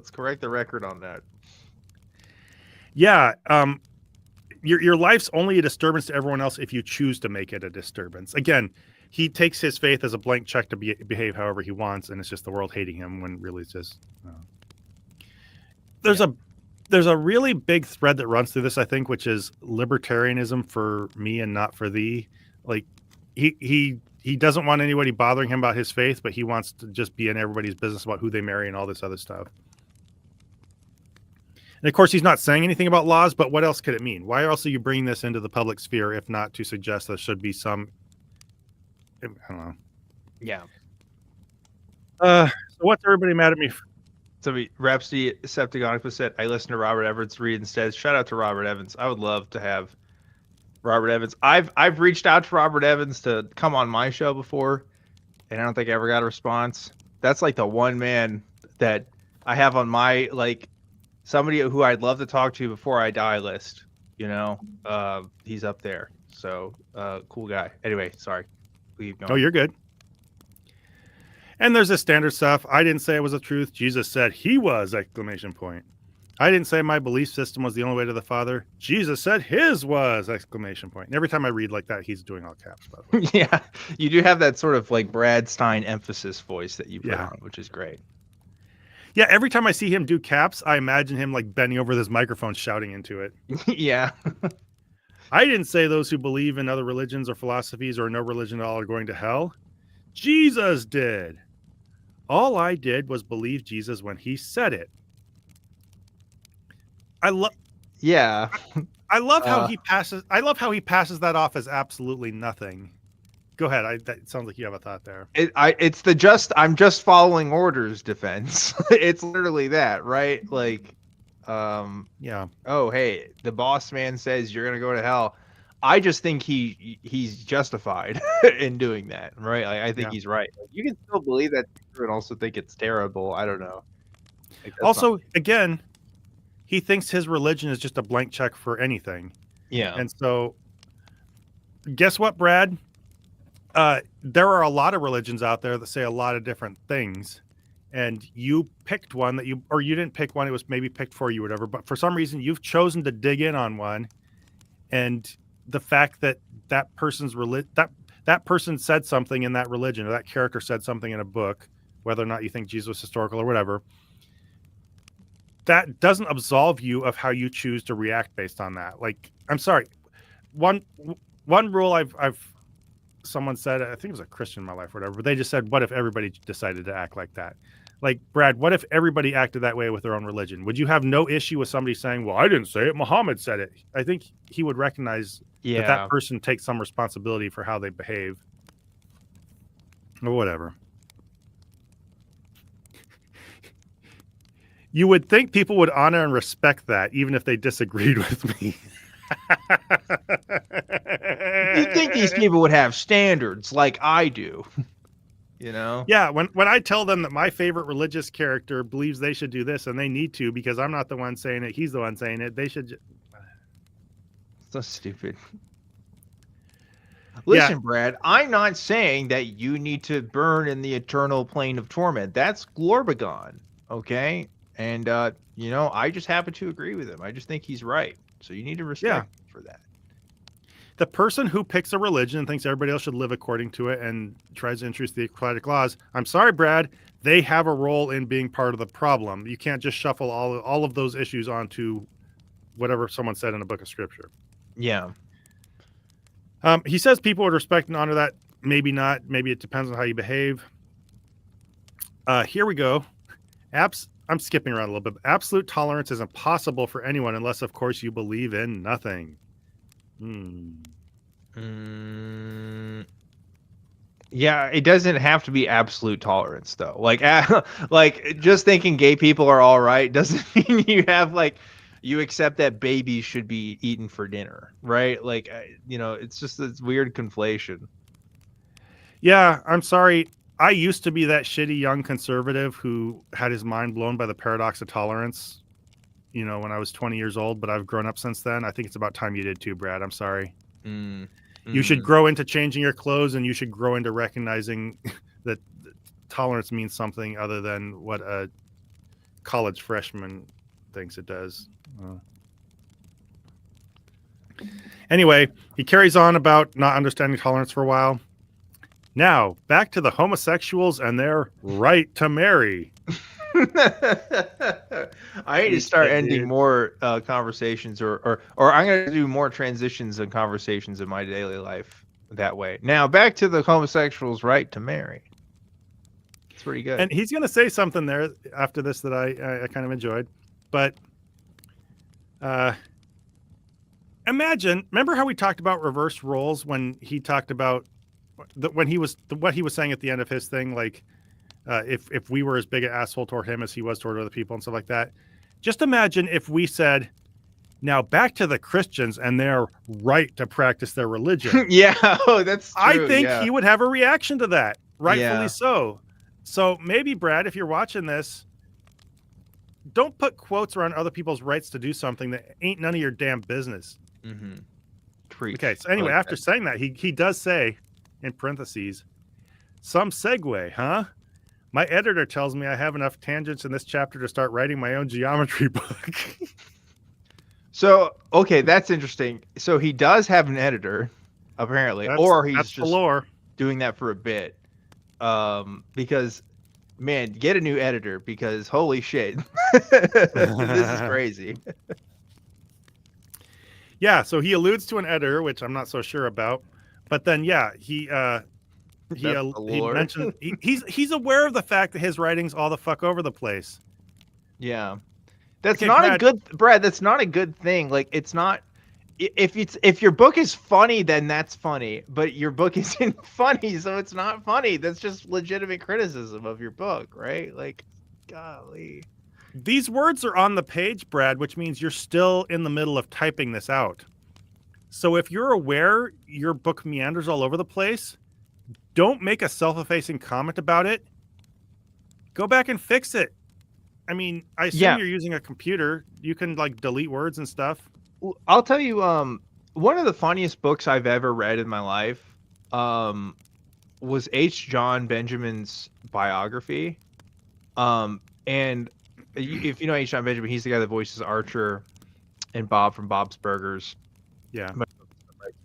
correct the record on that. Yeah. Your life's only a disturbance to everyone else if you choose to make it a disturbance. Again, he takes his faith as a blank check to behave however he wants, and it's just the world hating him when really it's just. There's a really big thread that runs through this, I think, which is libertarianism for me and not for thee. Like he doesn't want anybody bothering him about his faith, but he wants to just be in everybody's business about who they marry and all this other stuff. And of course, he's not saying anything about laws, but what else could it mean? Why else are you bringing this into the public sphere if not to suggest there should be some? I don't know. Yeah. So what's everybody mad at me for? Somebody, Rhapsody Septiconic said, I listen to Robert Evans read instead. Shout out to Robert Evans. I would love to have Robert Evans. I've reached out to Robert Evans to come on my show before, and I don't think I ever got a response. That's like the one man that I have on my, like, somebody who I'd love to talk to before I die list. He's up there. So, cool guy. Anyway, sorry. Keep going. Oh, you're good. And there's the standard stuff. I didn't say it was the truth. Jesus said he was! Exclamation point. I didn't say my belief system was the only way to the Father. Jesus said his was! Exclamation point. And every time I read like that, he's doing all caps, by the way. Yeah, you do have that sort of like Brad Stine emphasis voice that you put on, which is great. Yeah, every time I see him do caps, I imagine him like bending over this microphone shouting into it. Yeah. I didn't say those who believe in other religions or philosophies or no religion at all are going to hell. Jesus did. All I did was believe Jesus when he said it. I love how he passes. I love how he passes that off as absolutely nothing. Go ahead. That sounds like you have a thought there. It's the I'm just following orders defense. It's literally that, right? Like, yeah. Oh, hey, the boss man says you're gonna go to hell. I just think he's justified in doing that, right? I think he's right. You can still believe that and also think it's terrible. I don't know. Also, again, he thinks his religion is just a blank check for anything. Yeah. And so, guess what, Brad? There are a lot of religions out there that say a lot of different things. And you picked one you didn't pick one. It was maybe picked for you, or whatever. But for some reason, you've chosen to dig in on one. And the fact that that person's that person said something in that religion, or that character said something in a book, whether or not you think Jesus was historical or whatever, that doesn't absolve you of how you choose to react based on that. Like, I'm sorry, one rule I've someone said, I think it was a Christian in my life or whatever, but they just said, what if everybody decided to act like that? Like, Brad, what if everybody acted that way with their own religion? Would you have no issue with somebody saying, well, I didn't say it, Muhammad said it? I think he would recognize that person takes some responsibility for how they behave. Or whatever. You would think people would honor and respect that, even if they disagreed with me. You'd think these people would have standards like I do. Yeah, when I tell them that my favorite religious character believes they should do this, and they need to because I'm not the one saying it, he's the one saying it, they should so stupid. Listen, Brad, I'm not saying that you need to burn in the eternal plane of torment. That's Glorbagon, okay? And I just happen to agree with him. I just think he's right. So you need to respect him for that. The person who picks a religion and thinks everybody else should live according to it and tries to introduce the aquatic laws, I'm sorry, Brad, they have a role in being part of the problem. You can't just shuffle all of those issues onto whatever someone said in a book of scripture. Yeah. He says people would respect and honor that. Maybe not. Maybe it depends on how you behave. Here we go. I'm skipping around a little bit. Absolute tolerance is impossible for anyone unless, of course, you believe in nothing. Yeah, it doesn't have to be absolute tolerance, though. Like just thinking gay people are all right doesn't mean you accept that babies should be eaten for dinner, right? Like, it's just this weird conflation. Yeah, I'm sorry. I used to be that shitty young conservative who had his mind blown by the paradox of tolerance, when I was 20 years old, but I've grown up since then. I think it's about time you did too, Brad. I'm sorry. You should grow into changing your clothes, and you should grow into recognizing that tolerance means something other than what a college freshman thinks it does. Anyway, he carries on about not understanding tolerance for a while. Now, back to the homosexuals and their right to marry. I need to start ending more conversations, or I'm going to do more transitions and conversations in my daily life that way. Now, back to the homosexuals' right to marry. It's pretty good. And he's going to say something there after this that I kind of enjoyed. But remember how we talked about reverse roles when he talked about what he was saying at the end of his thing, like if we were as big an asshole toward him as he was toward other people and stuff like that. Just imagine if we said, now back to the Christians and their right to practice their religion. Yeah, that's true. I think he would have a reaction to that, rightfully so. So maybe, Brad, if you're watching this, don't put quotes around other people's rights to do something that ain't none of your damn business. Okay, so anyway, after saying that, he does say, in parentheses, some segue, huh? My editor tells me I have enough tangents in this chapter to start writing my own geometry book. So, okay, that's interesting. So he does have an editor, apparently, or he's just doing that for a bit. Because, man, get a new editor, because holy shit, this is crazy. Yeah, so he alludes to an editor, which I'm not so sure about. But then, yeah, he mentioned he's aware of the fact that his writing's all the fuck over the place. Yeah, that's not a good, Brad. That's not a good thing. Like, it's not. If your book is funny, then that's funny. But your book isn't funny, so it's not funny. That's just legitimate criticism of your book, right? Like, golly. These words are on the page, Brad, which means you're still in the middle of typing this out. So if you're aware your book meanders all over the place, don't make a self-effacing comment about it. Go back and fix it. I mean, I assume you're using a computer. You can delete words and stuff. I'll tell you, one of the funniest books I've ever read in my life was H. John Benjamin's biography. And if you know H. John Benjamin, he's the guy that voices Archer and Bob from Bob's Burgers. Yeah.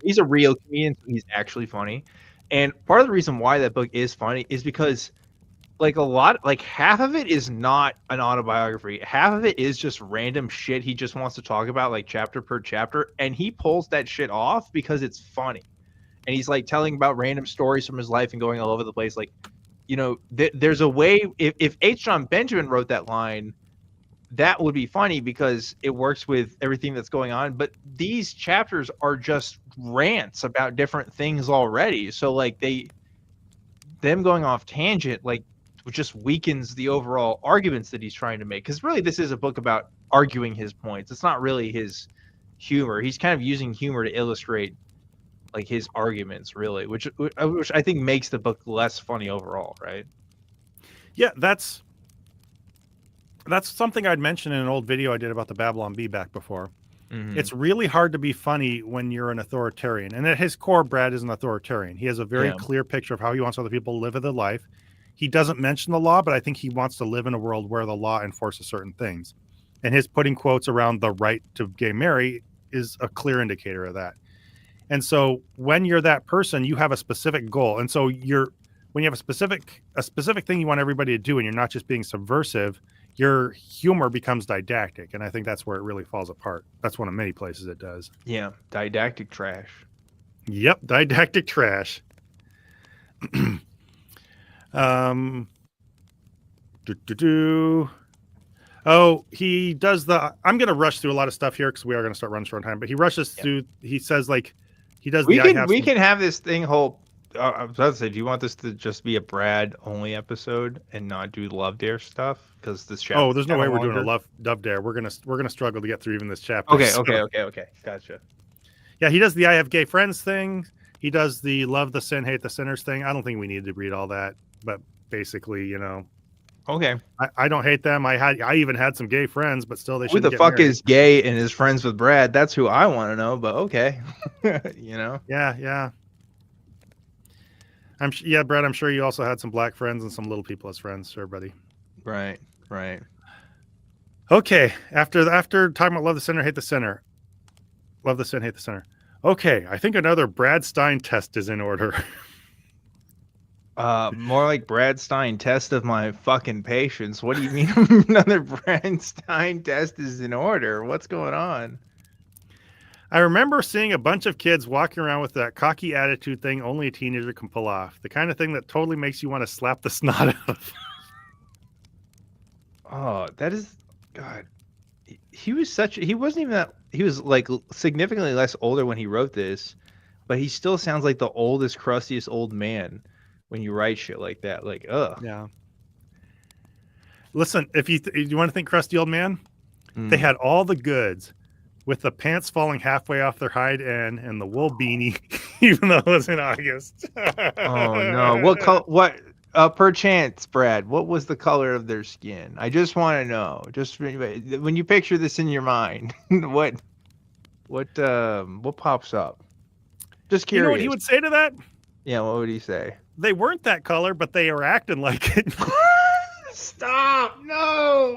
He's a real comedian, so he's actually funny. And part of the reason why that book is funny is because half of it is not an autobiography. Half of it is just random shit he just wants to talk about, like chapter per chapter. And he pulls that shit off because it's funny. And he's telling about random stories from his life and going all over the place. There's a way, if H. John Benjamin wrote that line, that would be funny because it works with everything that's going on. But these chapters are just rants about different things already. So them going off tangent, just weakens the overall arguments that he's trying to make. Because really, this is a book about arguing his points. It's not really his humor. He's kind of using humor to illustrate his arguments, really, which I think makes the book less funny overall, right? Yeah, that's something I'd mentioned in an old video I did about the Babylon Bee back before. It's really hard to be funny when you're an authoritarian. And at his core, Brad is an authoritarian. He has a very clear picture of how he wants other people to live their life. He doesn't mention the law, but I think he wants to live in a world where the law enforces certain things. And his putting quotes around the right to gay marry is a clear indicator of that. And so when you're that person, you have a specific goal. And so when you have a specific thing you want everybody to do, and you're not just being subversive, your humor becomes didactic. And I think that's where it really falls apart. That's one of many places it does. Yeah. Didactic trash. Yep. Didactic trash. Oh, he does I'm going to rush through a lot of stuff here because we are going to start running short on time, but he rushes through. He says he does we can have this thing I was about to say, do you want this to just be a Brad only episode and not do Love Dare stuff? Because this chapter. Oh, there's no way we're doing a Love Dare. We're gonna struggle to get through even this chapter. Okay. Gotcha. Yeah, he does the I have gay friends thing. He does the love the sin, hate the sinners thing. I don't think we need to read all that, but basically, Okay. I don't hate them. I even had some gay friends, but still they shouldn't Who the fuck married. is gay and is friends with Brad? That's who I want to know. But okay, Yeah. Brad, I'm sure you also had some black friends and some little people as friends, sure, buddy. Right. Okay, after talking about love the sinner, hate the sinner. Love the sin, hate the sinner. Okay, I think another Brad Stine test is in order. More like Brad Stine test of my fucking patience. What do you mean another Brad Stine test is in order? What's going on? I remember seeing a bunch of kids walking around with that cocky attitude thing only a teenager can pull off. The kind of thing that totally makes you want to slap the snot out of. Oh, that is... God. He wasn't even that... He was, like, significantly less older when he wrote this, but he still sounds like the oldest, crustiest old man when you write shit like that. Like, ugh. Yeah. Listen, if you want to think crusty old man, they had all the goods, with the pants falling halfway off their hide end and the wool beanie, even though it was in August. Oh no! What? Perchance, Brad, what was the color of their skin? I just want to know. Just when you picture this in your mind, what pops up? Just curious. You know what he would say to that? Yeah, what would he say? They weren't that color, but they were acting like it. Stop! No.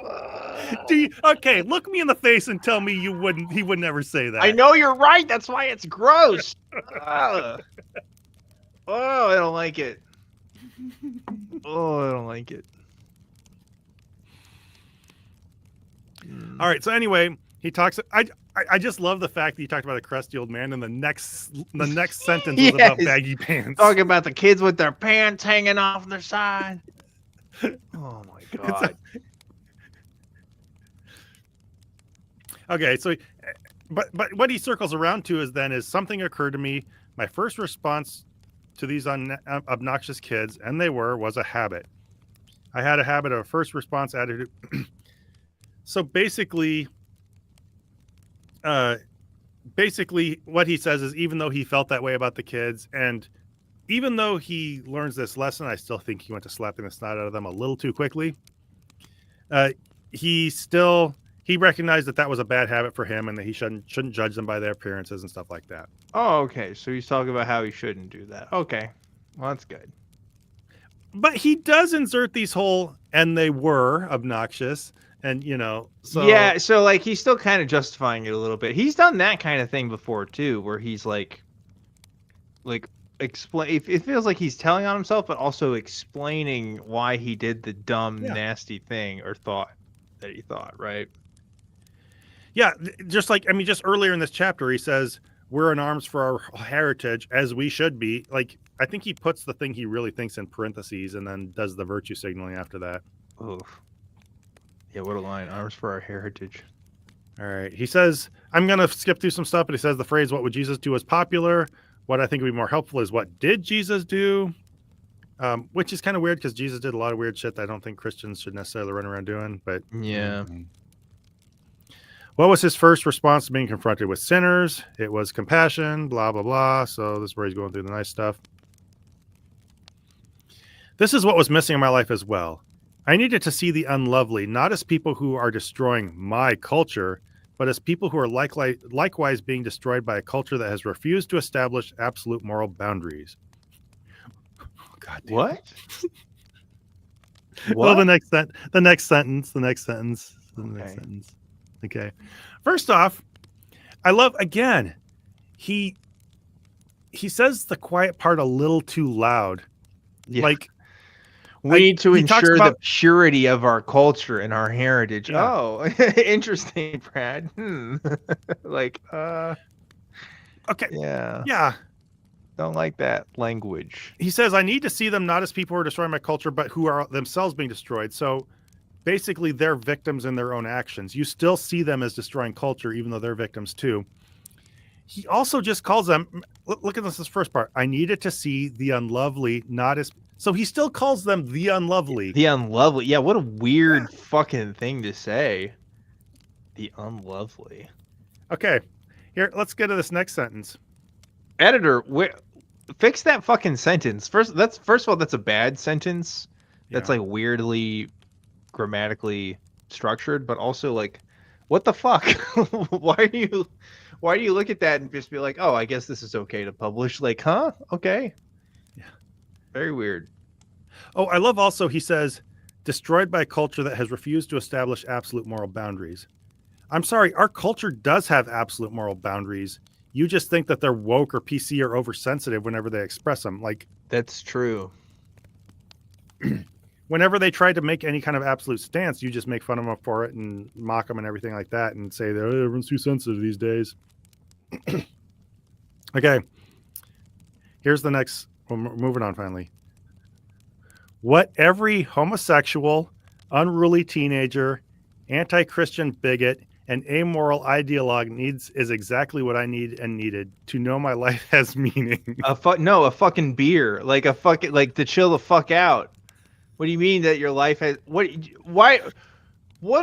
Okay, look me in the face and tell me he would never say that. I know you're right. That's why it's gross. Oh, I don't like it. Oh, I don't like it. All right. So anyway, he talks. I just love the fact that he talked about a crusty old man, and the next sentence was about baggy pants. Talking about the kids with their pants hanging off their side. Oh my god. Okay, so, but what he circles around to is something occurred to me. My first response to these obnoxious kids, and they was a habit. I had a habit of a first response attitude. So basically, what he says is, even though he felt that way about the kids, and even though he learns this lesson, I still think he went to slapping the snot out of them a little too quickly. He recognized that was a bad habit for him, and that he shouldn't judge them by their appearances and stuff like that. Oh, okay. So he's talking about how he shouldn't do that. Okay, well, that's good. But he does insert these whole, and they were obnoxious, and so yeah. So like he's still kind of justifying it a little bit. He's done that kind of thing before too, where he's like explain. It feels like he's telling on himself, but also explaining why he did the dumb, nasty thing or thought that he thought. Right. Yeah, just earlier in this chapter, he says, we're in arms for our heritage, as we should be. Like, I think he puts the thing he really thinks in parentheses and then does the virtue signaling after that. Oof. Yeah, what a line. Arms for our heritage. All right. He says, I'm going to skip through some stuff, but he says the phrase, what would Jesus do, is popular. What I think would be more helpful is, what did Jesus do? Which is kind of weird because Jesus did a lot of weird shit that I don't think Christians should necessarily run around doing. But yeah. What was his first response to being confronted with sinners? It was compassion, blah, blah, blah. So this is where he's going through the nice stuff. This is what was missing in my life as well. I needed to see the unlovely, not as people who are destroying my culture, but as people who are likewise being destroyed by a culture that has refused to establish absolute moral boundaries. God damn What? it. What? Oh, the next sentence. Okay. Okay. First off, I love, again, he says the quiet part a little too loud. Yeah. Like, We need to he talks ensure the about, purity of our culture and our heritage. yeah, Oh, interesting, Brad. Like, okay, yeah, yeah. don't like that language. He says, I need to see them not as people who are destroying my culture, but who are themselves being destroyed. So basically, they're victims in their own actions. You still see them as destroying culture, even though they're victims too. He also just calls them, look at this first part. I needed to see the unlovely, not as, so he still calls them the unlovely. The unlovely. Yeah, what a weird fucking thing to say. The unlovely. Okay, here, let's get to this next sentence. Editor, fix that fucking sentence. First of all, that's a bad sentence. That's Yeah. like weirdly grammatically structured, but also like, what the fuck? why do you look at that and just be like, oh, I guess this is okay to publish? Like, huh? Okay. Yeah. Very weird. Oh, I love also, he says, destroyed by a culture that has refused to establish absolute moral boundaries. I'm sorry, our culture does have absolute moral boundaries. You just think that they're woke or PC or oversensitive whenever they express them. Like, That's true. whenever they try to make any kind of absolute stance, you just make fun of them for it and mock them and everything like that and say that everyone's too sensitive these days. Okay. Here's the next. We're moving on finally. What every homosexual, unruly teenager, anti-Christian bigot, and amoral ideologue needs is exactly what I need and needed to know my life has meaning. A fucking beer. Like a fucking, like, to chill the fuck out. What do you mean that your life has what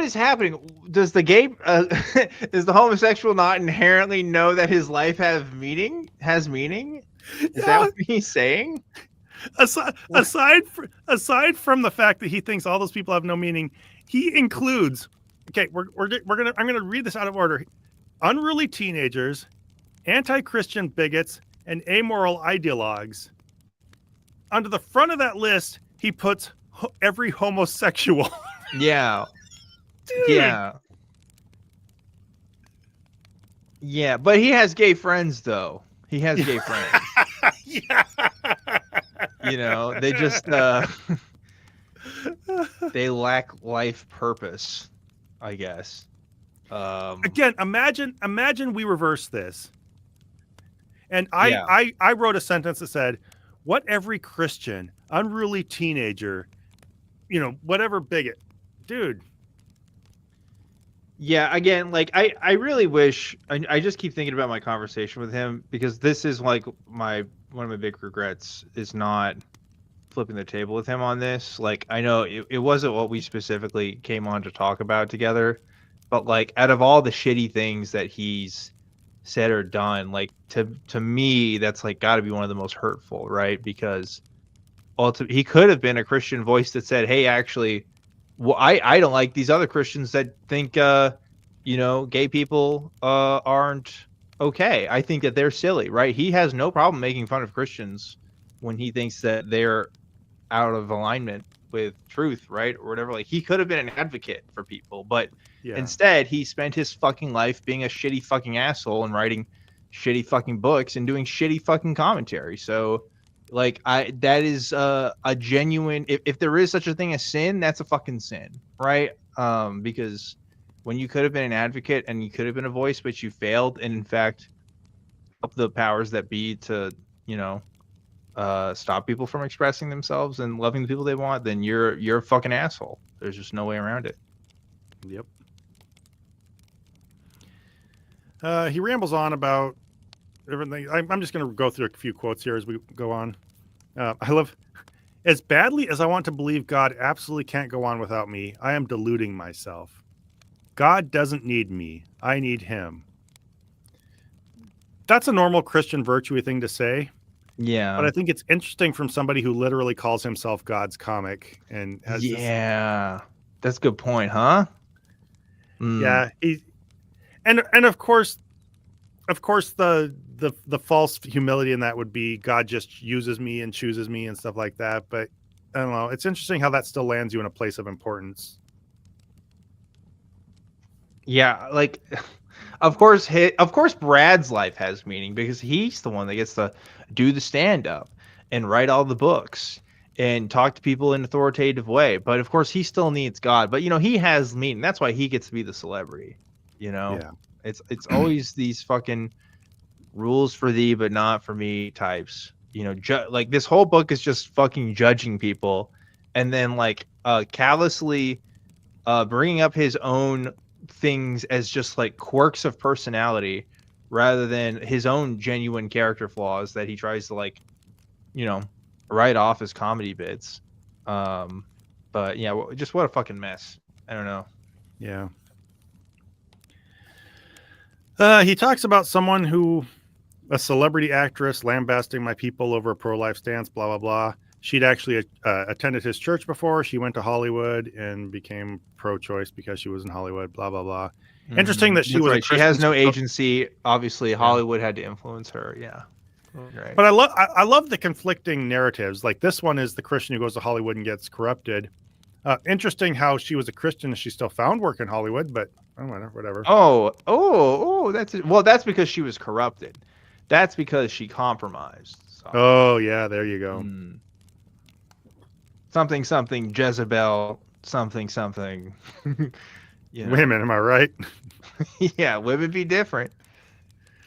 is happening? Does the gay does the homosexual not inherently know that his life has meaning? Is that Yeah. what he's saying? Aside from the fact that he thinks all those people have no meaning, he includes. Okay, I'm gonna read this out of order. Unruly teenagers, anti-Christian bigots, and amoral ideologues. Under the front of that list, he puts every homosexual. Yeah. Dude. Yeah. Yeah, but he has gay friends though. He has gay friends. Yeah. You know, they just they lack life purpose, I guess. Again, imagine we reverse this. And Yeah. I wrote a sentence that said, what every Christian, unruly teenager, whatever bigot, dude. Yeah, again, like I really wish I just keep thinking about my conversation with him because this is like one of my big regrets is not flipping the table with him on this. Like I know it wasn't what we specifically came on to talk about together, but like out of all the shitty things that he's said or done, like to me that's like got to be one of the most hurtful, right? Because ultimately he could have been a Christian voice that said, "Hey, actually, well, I don't like these other Christians that think gay people aren't okay. I think that they're silly," right? He has no problem making fun of Christians when he thinks that they're out of alignment with truth, right? Or whatever. Like he could have been an advocate for people, but instead he spent his fucking life being a shitty fucking asshole and writing shitty fucking books and doing shitty fucking commentary. So like that is a genuine, if there is such a thing as sin, that's a fucking sin, right? Because when you could have been an advocate and you could have been a voice, but you failed, and in fact help the powers that be to stop people from expressing themselves and loving the people they want, then you're a fucking asshole. There's just no way around it. Yep. He rambles on about everything. I'm just going to go through a few quotes here as we go on. I love, as badly as I want to believe God absolutely can't go on without me, I am deluding myself. God doesn't need me. I need him. That's a normal Christian virtue thing to say. Yeah. But I think it's interesting from somebody who literally calls himself God's comic and has that's a good point, huh? Yeah. And of course, the false humility in that would be God just uses me and chooses me and stuff like that. But I don't know. It's interesting how that still lands you in a place of importance. Yeah, like of course Brad's life has meaning because he's the one that gets to do the stand up and write all the books and talk to people in an authoritative way. But of course he still needs God. But he has meaning. That's why he gets to be the celebrity, you know? Yeah. It's always these fucking rules for thee but not for me types. Like this whole book is just fucking judging people and then like callously bringing up his own things as just like quirks of personality rather than his own genuine character flaws that he tries to like, you know, write off as comedy bits. But yeah, just what a fucking mess. I don't know. Yeah. He talks about someone who, a celebrity actress, lambasting my people over a pro-life stance, blah, blah, blah. She'd actually attended his church before. She went to Hollywood and became pro-choice because she was in Hollywood, blah, blah, blah. Interesting that she That's was a right. She Christian. has no agency. Obviously, Hollywood had to influence her. Yeah. Right. But I love the conflicting narratives. Like this one is the Christian who goes to Hollywood and gets corrupted. Interesting how she was a Christian and she still found work in Hollywood, but whatever. That's it. Well, that's because she was corrupted. That's because she compromised. So. Oh yeah, there you go. Something Jezebel something. Women, am I right? Yeah, women be different.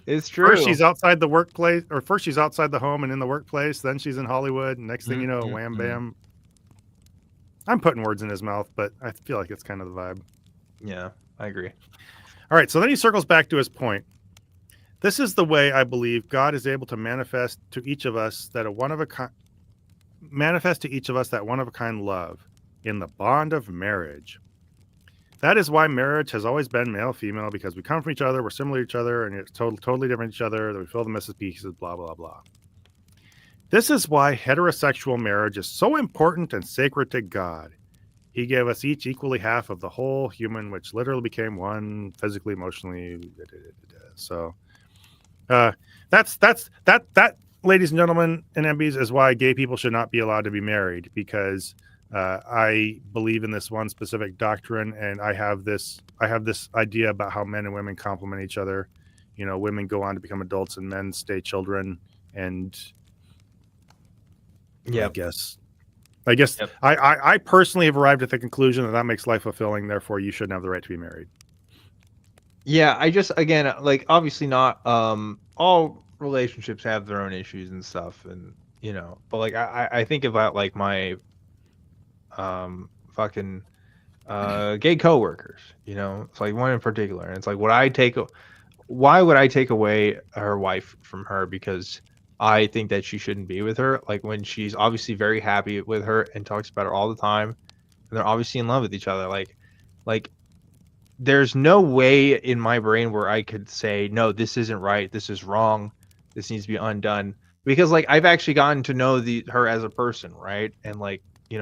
It's true. First she's outside the workplace, or first she's outside the home and in the workplace. Then she's in Hollywood. And next thing you know, wham bam. I'm putting words in his mouth, but I feel like it's kind of the vibe. Yeah, I agree. All right, so then he circles back to his point. This is the way I believe God is able to manifest to each of us that one of a kind love in the bond of marriage. That is why marriage has always been male-female, because we come from each other, we're similar to each other, and it's totally different to each other, that we fill the missing pieces, blah, blah, blah. This is why heterosexual marriage is so important and sacred to God. He gave us each equally half of the whole human, which literally became one physically, emotionally. So that, ladies and gentlemen and MBs, is why gay people should not be allowed to be married, because I believe in this one specific doctrine, and I have this idea about how men and women complement each other. Women go on to become adults and men stay children. And I guess yep. I personally have arrived at the conclusion that makes life fulfilling. Therefore, you shouldn't have the right to be married. Yeah, I just, again, like, obviously not all relationships have their own issues and stuff, and but like I think about like my fucking gay coworkers, it's like one in particular, and it's like why would I take away her wife from her because I think that she shouldn't be with her, like when she's obviously very happy with her and talks about her all the time, and they're obviously in love with each other. Like there's no way in my brain where I could say, no, this isn't right, this is wrong, this needs to be undone, because like I've actually gotten to know her as a person, right? And like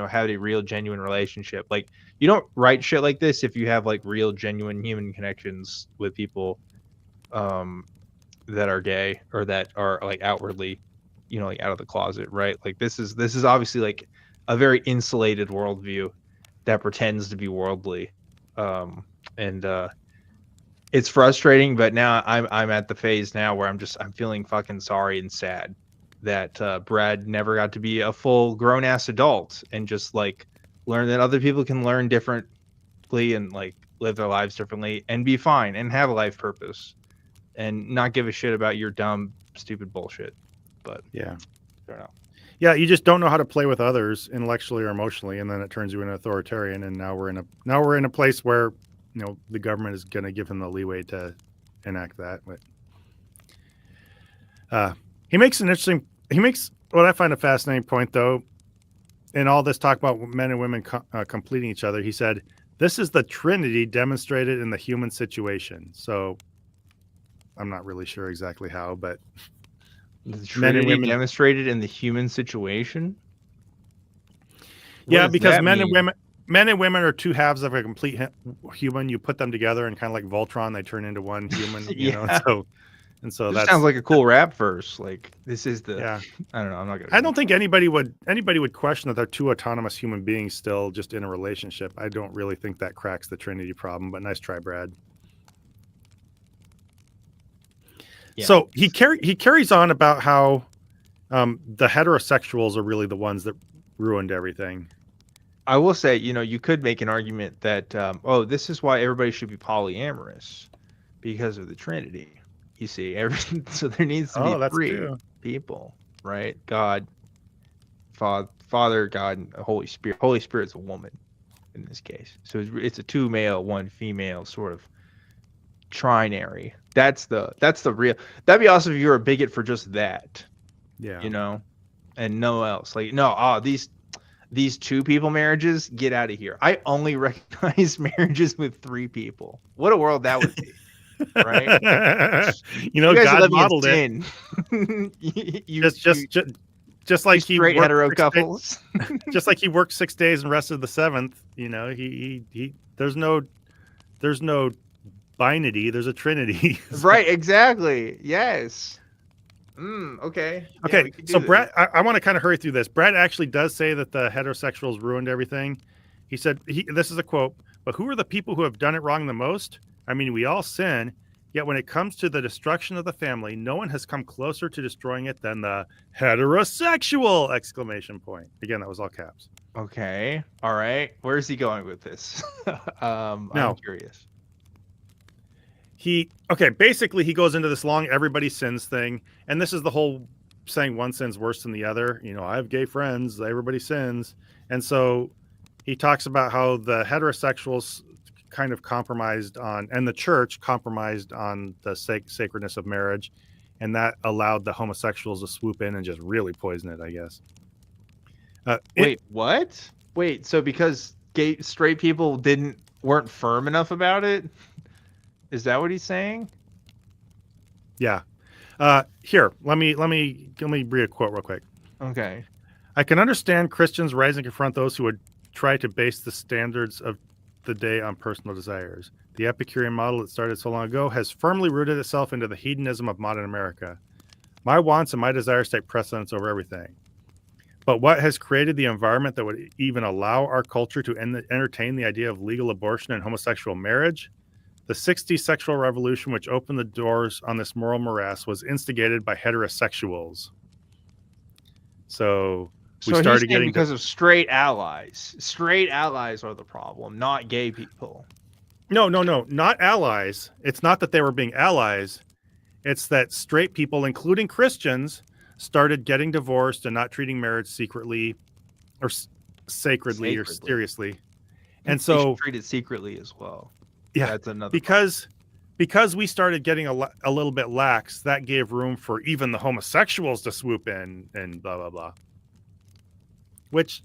have a real genuine relationship. Like you don't write shit like this if you have like real genuine human connections with people that are gay or that are like outwardly like out of the closet, right? Like this is obviously like a very insulated worldview that pretends to be worldly, and it's frustrating. But now I'm at the phase now where I'm feeling fucking sorry and sad that Brad never got to be a full grown ass adult and just like learn that other people can learn differently and like live their lives differently and be fine and have a life purpose and not give a shit about your dumb, stupid bullshit. But yeah, I don't know. Yeah, you just don't know how to play with others intellectually or emotionally, and then it turns you into an authoritarian. And now we're in a place where the government is going to give him the leeway to enact that. But he makes what I find a fascinating point, though, in all this talk about men and women completing each other. He said, "This is the Trinity demonstrated in the human situation." So I'm not really sure exactly how, but the Trinity demonstrated in the human situation. Yeah, because men and men and women are two halves of a complete human. You put them together and kind of like Voltron, they turn into one human, you know. Yeah. And so This sounds that's like a cool rap verse. Like this is the yeah. I don't know, I'm not gonna I go don't into think anybody would question that they're two autonomous human beings still just in a relationship. I don't really think that cracks the Trinity problem, but nice try, Brad. Yeah. So he carries on about how the heterosexuals are really the ones that ruined everything. I will say, you could make an argument that oh, this is why everybody should be polyamorous because of the Trinity. You see, so there needs to be Oh, that's three true. people, right? God, Father, God, and the Holy Spirit. Holy Spirit's a woman in this case, so it's a two male, one female sort of trinary. That's the real. That'd be awesome if you were a bigot for just that, Yeah. and no else. Like no, these two people marriages, get out of here. I only recognize marriages with three people. What a world that would be, right? You guys are God living in modeled it. sin. you, Just you, just just just you like he straight worked hetero couples. just like he worked 6 days and rested the seventh. He there's no binity. There's a trinity. Right, exactly. Yes. Okay. Yeah, Okay, we could so do this. Brad, I want to kind of hurry through this. Brad actually does say that the heterosexuals ruined everything. He said, this is a quote, but who are the people who have done it wrong the most? I mean, we all sin, yet when it comes to the destruction of the family, no one has come closer to destroying it than the heterosexual! Exclamation point. Again, that was all caps. Okay. All right. Where's he going with this? I'm Now, curious. basically he goes into this long everybody sins thing, and this is the whole saying one sin's worse than the other. I have gay friends, everybody sins. And so he talks about how the heterosexuals kind of compromised on, and the church compromised on the sacredness of marriage, and that allowed the homosexuals to swoop in and just really poison it, I guess. Wait, what? Wait, so because straight people weren't firm enough about it? Is that what he's saying? Yeah. Here, let me read a quote real quick. Okay. I can understand Christians rising to confront those who would try to base the standards of the day on personal desires. The Epicurean model that started so long ago has firmly rooted itself into the hedonism of modern America. My wants and my desires take precedence over everything. But what has created the environment that would even allow our culture to entertain the idea of legal abortion and homosexual marriage? The 60s sexual revolution, which opened the doors on this moral morass, was instigated by heterosexuals. So we started getting because of straight allies. Straight allies are the problem, not gay people. No, not allies. It's not that they were being allies. It's that straight people, including Christians, started getting divorced and not treating marriage secretly or sacredly or seriously. And so they should treat it secretly as well. Yeah, that's another because we started getting a little bit lax. That gave room for even the homosexuals to swoop in and blah blah blah. Which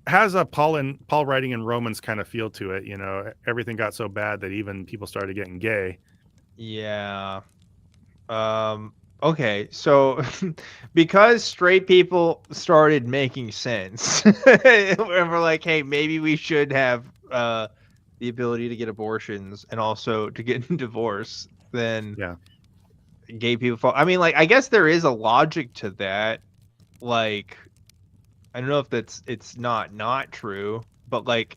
has a Paul writing in Romans kind of feel to it. Everything got so bad that even people started getting gay. Yeah. Okay, so because straight people started making sense, and we're like, hey, maybe we should have the ability to get abortions and also to get divorce, then gay people fall. I mean, like, I guess there is a logic to that. Like, I don't know if it's not true, but like,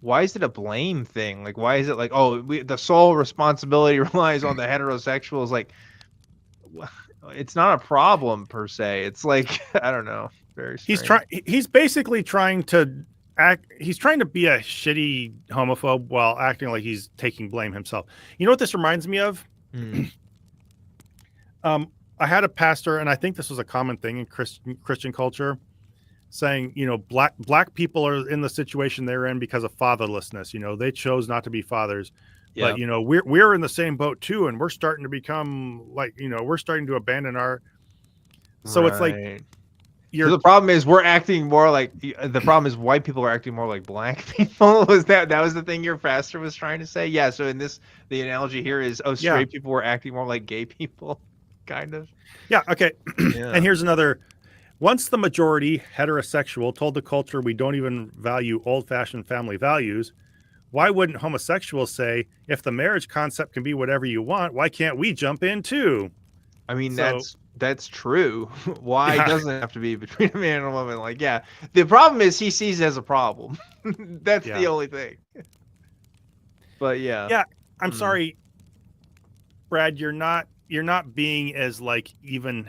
why is it a blame thing? Like, why is it like, oh, the sole responsibility relies on the heterosexuals? Like, it's not a problem per se. It's like, I don't know. Very strange. He's basically trying to he's trying to be a shitty homophobe while acting like he's taking blame himself. You know what this reminds me of? I had a pastor, and I think this was a common thing in Christian culture, saying, black people are in the situation they're in because of fatherlessness. They chose not to be fathers. But we're in the same boat too, and we're starting to become like, we're starting to abandon our. So it's like, so the problem is the problem is white people are acting more like black people. That was the thing your pastor was trying to say? Yeah. So the analogy here is, straight people were acting more like gay people, kind of. Yeah. Okay. And here's another. Once the majority, heterosexual, told the culture we don't even value old-fashioned family values, why wouldn't homosexuals say, if the marriage concept can be whatever you want, why can't we jump in too? I mean, So, that's true. Why yeah, doesn't it have to be between a man and a woman? Like, yeah, the problem is he sees it as a problem. That's the yeah, only thing. But yeah. yeah. I'm Mm. sorry, Brad. You're not being as like even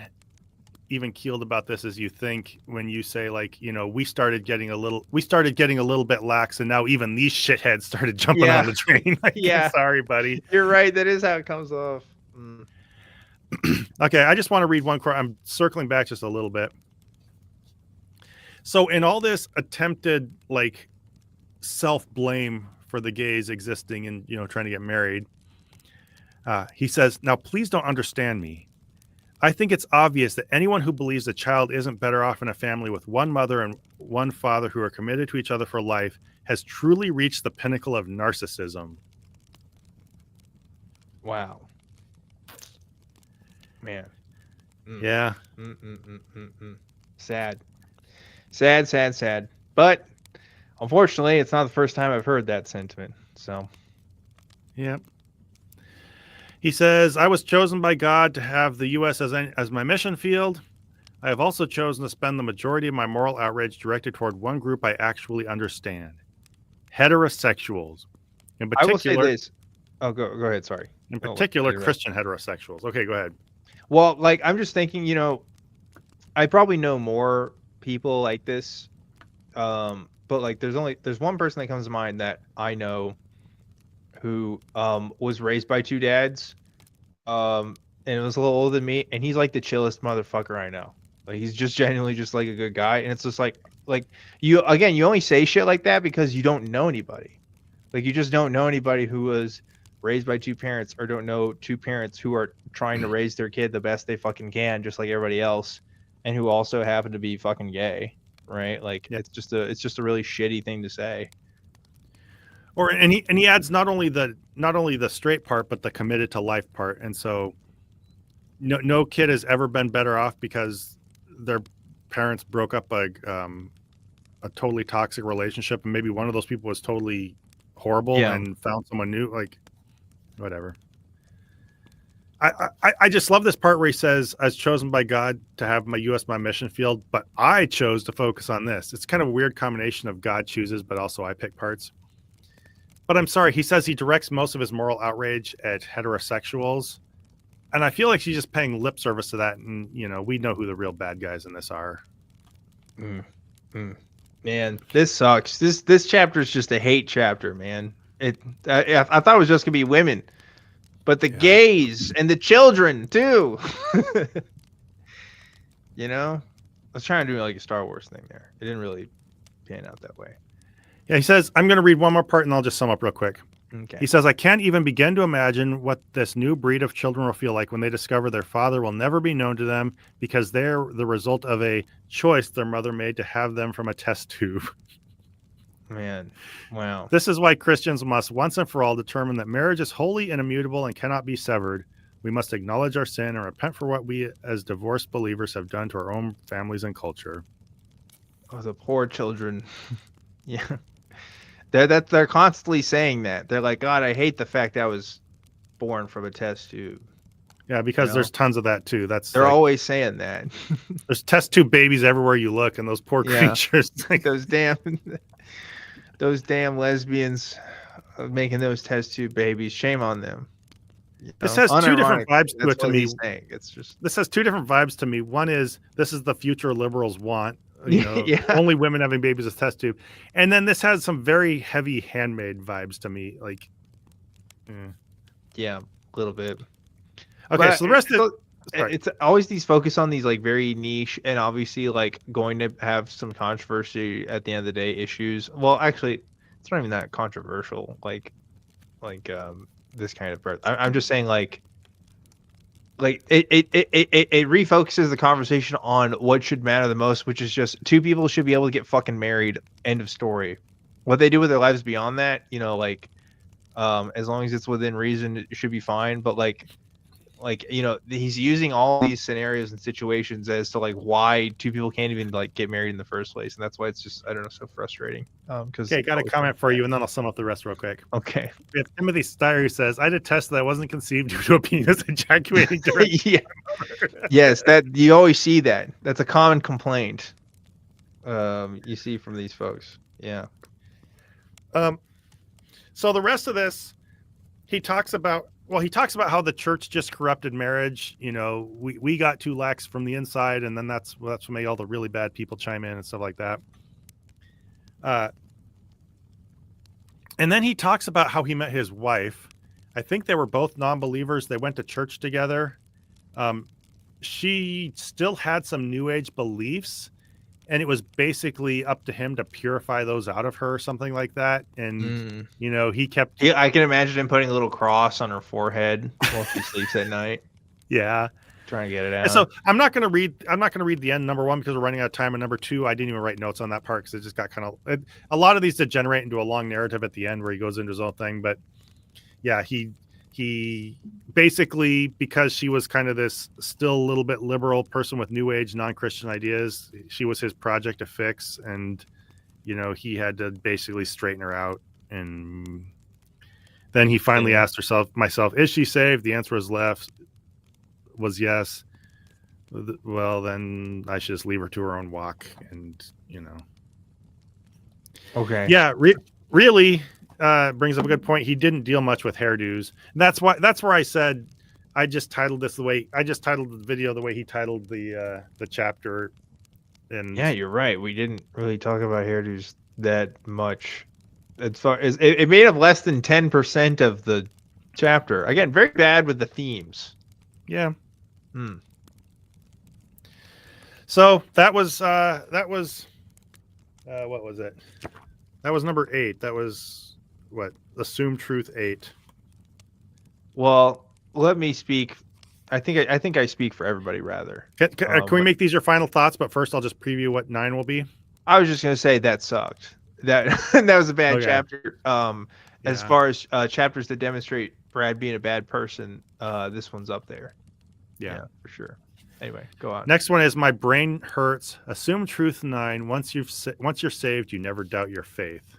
keeled about this as you think when you say like, we started getting a little bit lax, and now even these shitheads started jumping on Yeah. the train. Like, I'm Yeah. sorry, buddy. You're right. That is how it comes off. Mm. Okay, I just want to read one quote. I'm circling back just a little bit. So in all this attempted like self-blame for the gays existing and trying to get married, he says, now please don't understand me. I think it's obvious that anyone who believes a child isn't better off in a family with one mother and one father who are committed to each other for life has truly reached the pinnacle of narcissism. Wow. Man. Mm. Yeah. Sad. Sad, sad, sad. But unfortunately, it's not the first time I've heard that sentiment. So, Yeah. He says, I was chosen by God to have the U.S. as my mission field. I have also chosen to spend the majority of my moral outrage directed toward one group I actually understand: heterosexuals. In I will say particular, this. Oh, go ahead. Sorry. Christian heterosexuals. Okay, go ahead. Well, like I'm just thinking, I probably know more people like this. But like there's one person that comes to mind that I know who was raised by two dads. And was a little older than me, and he's like the chillest motherfucker I know. Like he's just genuinely just like a good guy, and it's just like you only say shit like that because you don't know anybody. Like you just don't know anybody who was raised by two parents or don't know two parents who are trying to raise their kid the best they fucking can, just like everybody else, and who also happen to be fucking gay, right? Like Yeah. it's just a really shitty thing to say. And he adds not only the straight part but the committed to life part, and so no kid has ever been better off because their parents broke up a totally toxic relationship, and maybe one of those people was totally horrible Yeah. and found someone new. Like, whatever. I just love this part where he says, "I was chosen by God to have my U.S. my mission field, but I chose to focus on this." It's kind of a weird combination of God chooses, but also I pick parts. But I'm sorry, he says he directs most of his moral outrage at heterosexuals. And I feel like she's just paying lip service to that. And, we know who the real bad guys in this are. Man, this sucks. This chapter is just a hate chapter, man. I thought it was just gonna be women, but the gays and the children too. I was trying to do like a Star Wars thing there. It didn't really pan out that way. Yeah, he says, I'm going to read one more part and I'll just sum up real quick. Okay. He says, I can't even begin to imagine what this new breed of children will feel like when they discover their father will never be known to them because they're the result of a choice their mother made to have them from a test tube. Man, wow. This is why Christians must once and for all determine that marriage is holy and immutable and cannot be severed. We must acknowledge our sin and repent for what we as divorced believers have done to our own families and culture. Oh, the poor children. Yeah. They're constantly saying that. They're like, God, I hate the fact that I was born from a test tube. Yeah, because there's tons of that too. They're always saying that. There's test tube babies everywhere you look, and those poor creatures. those damn lesbians making those test tube babies. Shame on them. This has two different vibes to it to me. It's just this has two different vibes to me. One is this is the future liberals want. Only women having babies as test tube, and then this has some very heavy handmade vibes to me. Like, yeah, a little bit. Okay, so the rest of it's always these focus on these like very niche and obviously like going to have some controversy at the end of the day issues. Well, actually, it's not even that controversial. Like this kind of birth. I'm just saying like it refocuses the conversation on what should matter the most, which is just two people should be able to get fucking married. End of story. What they do with their lives beyond that, as long as it's within reason, it should be fine. But like, Like, he's using all these scenarios and situations as to like why two people can't even like get married in the first place, and that's why it's just, I don't know, so frustrating. Because Okay, got a comment for you, and then I'll sum up the rest real quick. Okay. If Timothy Steyer says, "I detest that I wasn't conceived due to a penis ejaculating directly." Yeah. Yes, that you always see that. That's a common complaint. You see from these folks. Yeah. So the rest of this, he talks about how the church just corrupted marriage. We got too lax from the inside, and then that's what made all the really bad people chime in and stuff like that. And then he talks about how he met his wife. I think they were both non-believers. They went to church together. She still had some New Age beliefs, and it was basically up to him to purify those out of her, something like that. And he kept. Yeah, I can imagine him putting a little cross on her forehead while she sleeps at night. Yeah, trying to get it out. So I'm not going to read the end, number one, because we're running out of time, and number two, I didn't even write notes on that part because it just got a lot of these degenerate into a long narrative at the end where he goes into his own thing. But yeah, he basically, because she was kind of this still a little bit liberal person with New Age non-Christian ideas, she was his project to fix, and he had to basically straighten her out. And then he finally asked myself, is she saved? The answer was yes. Well, then I should just leave her to her own walk. And Okay. Yeah, really brings up a good point. He didn't deal much with hairdos. And that's where I said I just titled the video the way he titled the chapter. And yeah, you're right. We didn't really talk about hairdos that much. As far as it made up less than 10% of the chapter. Again, very bad with the themes. Yeah. So that was what was it? That was number 8. That was what? Assume Truth 8. Well, let me speak. I think I speak for everybody rather. Can we make these your final thoughts? But first, I'll just preview what 9 will be. I was just gonna say that sucked. That that was a bad chapter. As far as chapters that demonstrate Brad being a bad person, this one's up there. Yeah, for sure. Anyway, go on. Next one is My Brain Hurts. Assume Truth 9. Once you're saved, you never doubt your faith.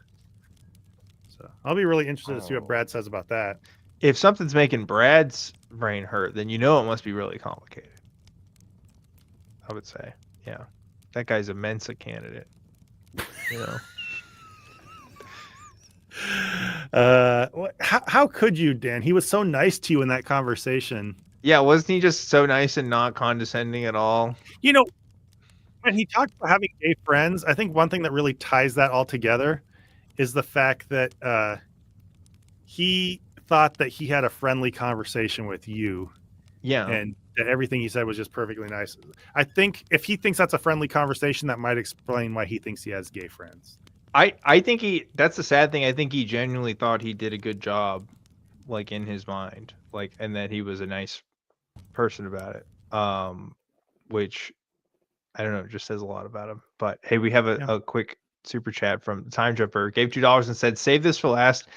So I'll be really interested to see what Brad says about that. If something's making Brad's brain hurt, then it must be really complicated. I would say, yeah, that guy's a Mensa candidate. How could you, Dan? He was so nice to you in that conversation. Yeah, wasn't he just so nice and not condescending at all? When he talked about having gay friends, I think one thing that really ties that all together is the fact that he thought that he had a friendly conversation with you. Yeah. And that everything he said was just perfectly nice. I think if he thinks that's a friendly conversation, that might explain why he thinks he has gay friends. I think that's the sad thing. I think he genuinely thought he did a good job, like in his mind, like, and that he was a nice person about it. Which I don't know, just says a lot about him. But hey, we have a quick super chat from Time Jumper. Gave $2 and said, "Save this for last.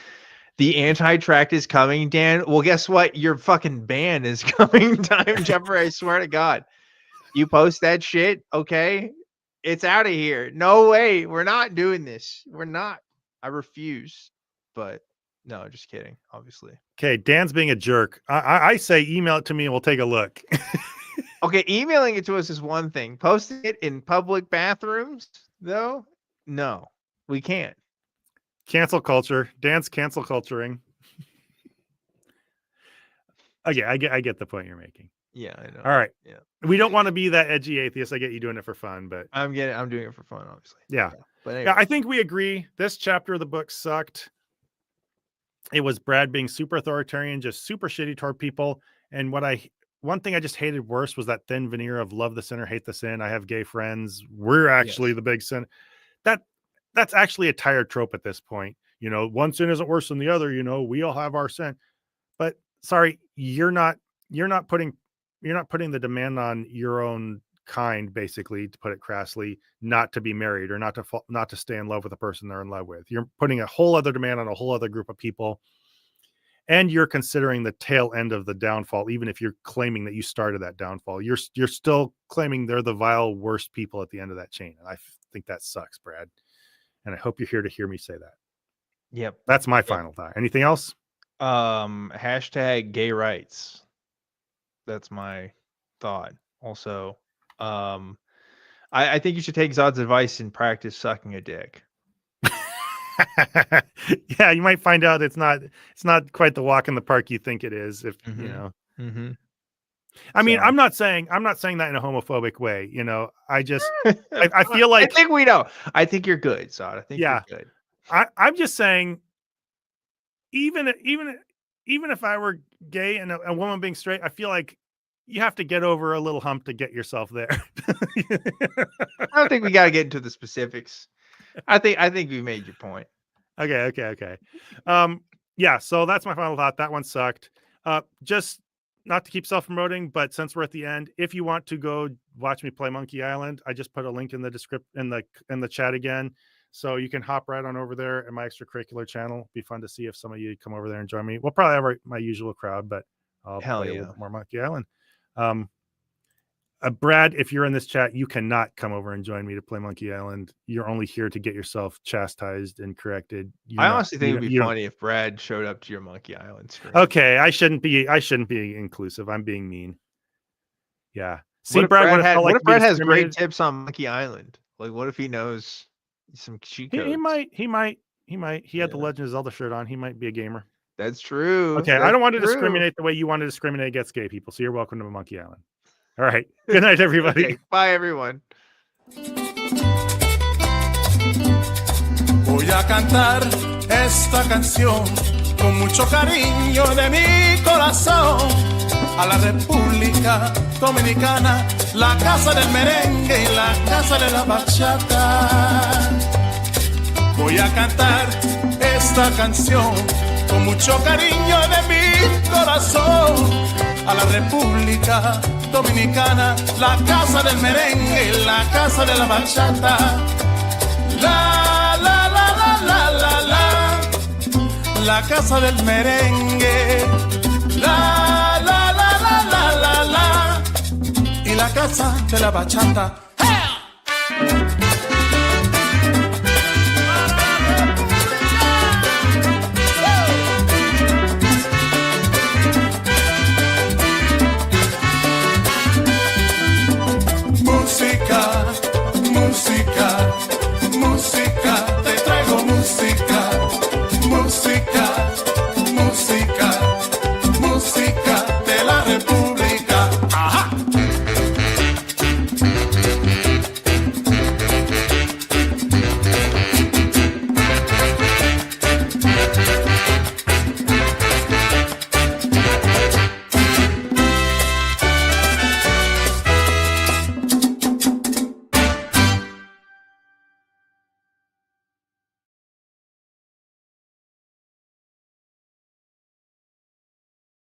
The anti-tract is coming, Dan." Well, guess what? Your fucking ban is coming, Time Jumper. I swear to God. You post that shit, okay? It's out of here. No way. We're not doing this. We're not. I refuse. But no, just kidding, obviously. Okay, Dan's being a jerk. I say email it to me and we'll take a look. Okay, emailing it to us is one thing. Posting it in public bathrooms, though, no, we can't. Cancel culture. Dan's cancel culturing. Okay, I get the point you're making. Yeah, I know. All right. Yeah. We don't want to be that edgy atheist. I get you doing it for fun, but I'm doing it for fun, obviously. Yeah. But anyway. Yeah, I think we agree. This chapter of the book sucked. It was Brad being super authoritarian, just super shitty toward people. And one thing I just hated worse was that thin veneer of love the sinner, hate the sin. I have gay friends. We're actually the big sin. That's actually a tired trope at this point. One sin isn't worse than the other. We all have our sin. But sorry, you're not putting the demand on your own kind, basically, to put it crassly, not to be married or not to stay in love with the person they're in love with. You're putting a whole other demand on a whole other group of people. and you're considering the tail end of the downfall, even if you're claiming that you started that downfall. You're still claiming they're the vile, worst people at the end of that chain. And I think that sucks, Brad. And I hope you're here to hear me say that. Yep. That's my final thought. Anything else? Hashtag gay rights. That's my thought. Also, I think you should take Zod's advice and practice sucking a dick. Yeah, you might find out it's not quite the walk in the park you think it is. If you know, I mean, I'm not saying that in a homophobic way. You know, I just I feel like I think we know. I think you're good, Zod. I think you're good. I'm just saying, even if I were gay and a woman being straight, I feel like you have to get over a little hump to get yourself there. I don't think we got to get into the specifics. I think we made your point. Okay. Yeah, so that's my final thought. That one sucked. Just not to keep self-promoting, but since we're at the end, if you want to go watch me play Monkey Island, I just put a link in the description in the chat again. So you can hop right on over there at my extracurricular channel. Be fun to see if some of you come over there and join me. We'll probably have my usual crowd, but I'll play a little bit more Monkey Island. Brad, if you're in this chat, you cannot come over and join me to play Monkey Island. You're only here to get yourself chastised and corrected. I honestly think it'd be funny if Brad showed up to your Monkey Island stream. Okay, I shouldn't be inclusive. I'm being mean. Yeah. See, what if Brad has great tips on Monkey Island? Like, what if he knows some cheat codes? He might. He had the Legend of Zelda shirt on. He might be a gamer. That's true. Okay, I don't want to discriminate the way you want to discriminate against gay people. So you're welcome to Monkey Island. All right. Good night, everybody. Okay, bye, everyone. Voy a cantar esta canción con mucho cariño de mi corazón a la República Dominicana, la casa del merengue y la casa de la bachata. Voy a cantar esta canción con mucho cariño de mi corazón a la República Dominicana, la casa del merengue, la casa de la bachata. La, la, la, la, la, la, la, la casa del merengue. La, la, la, la, la, la, la, y la casa de la bachata.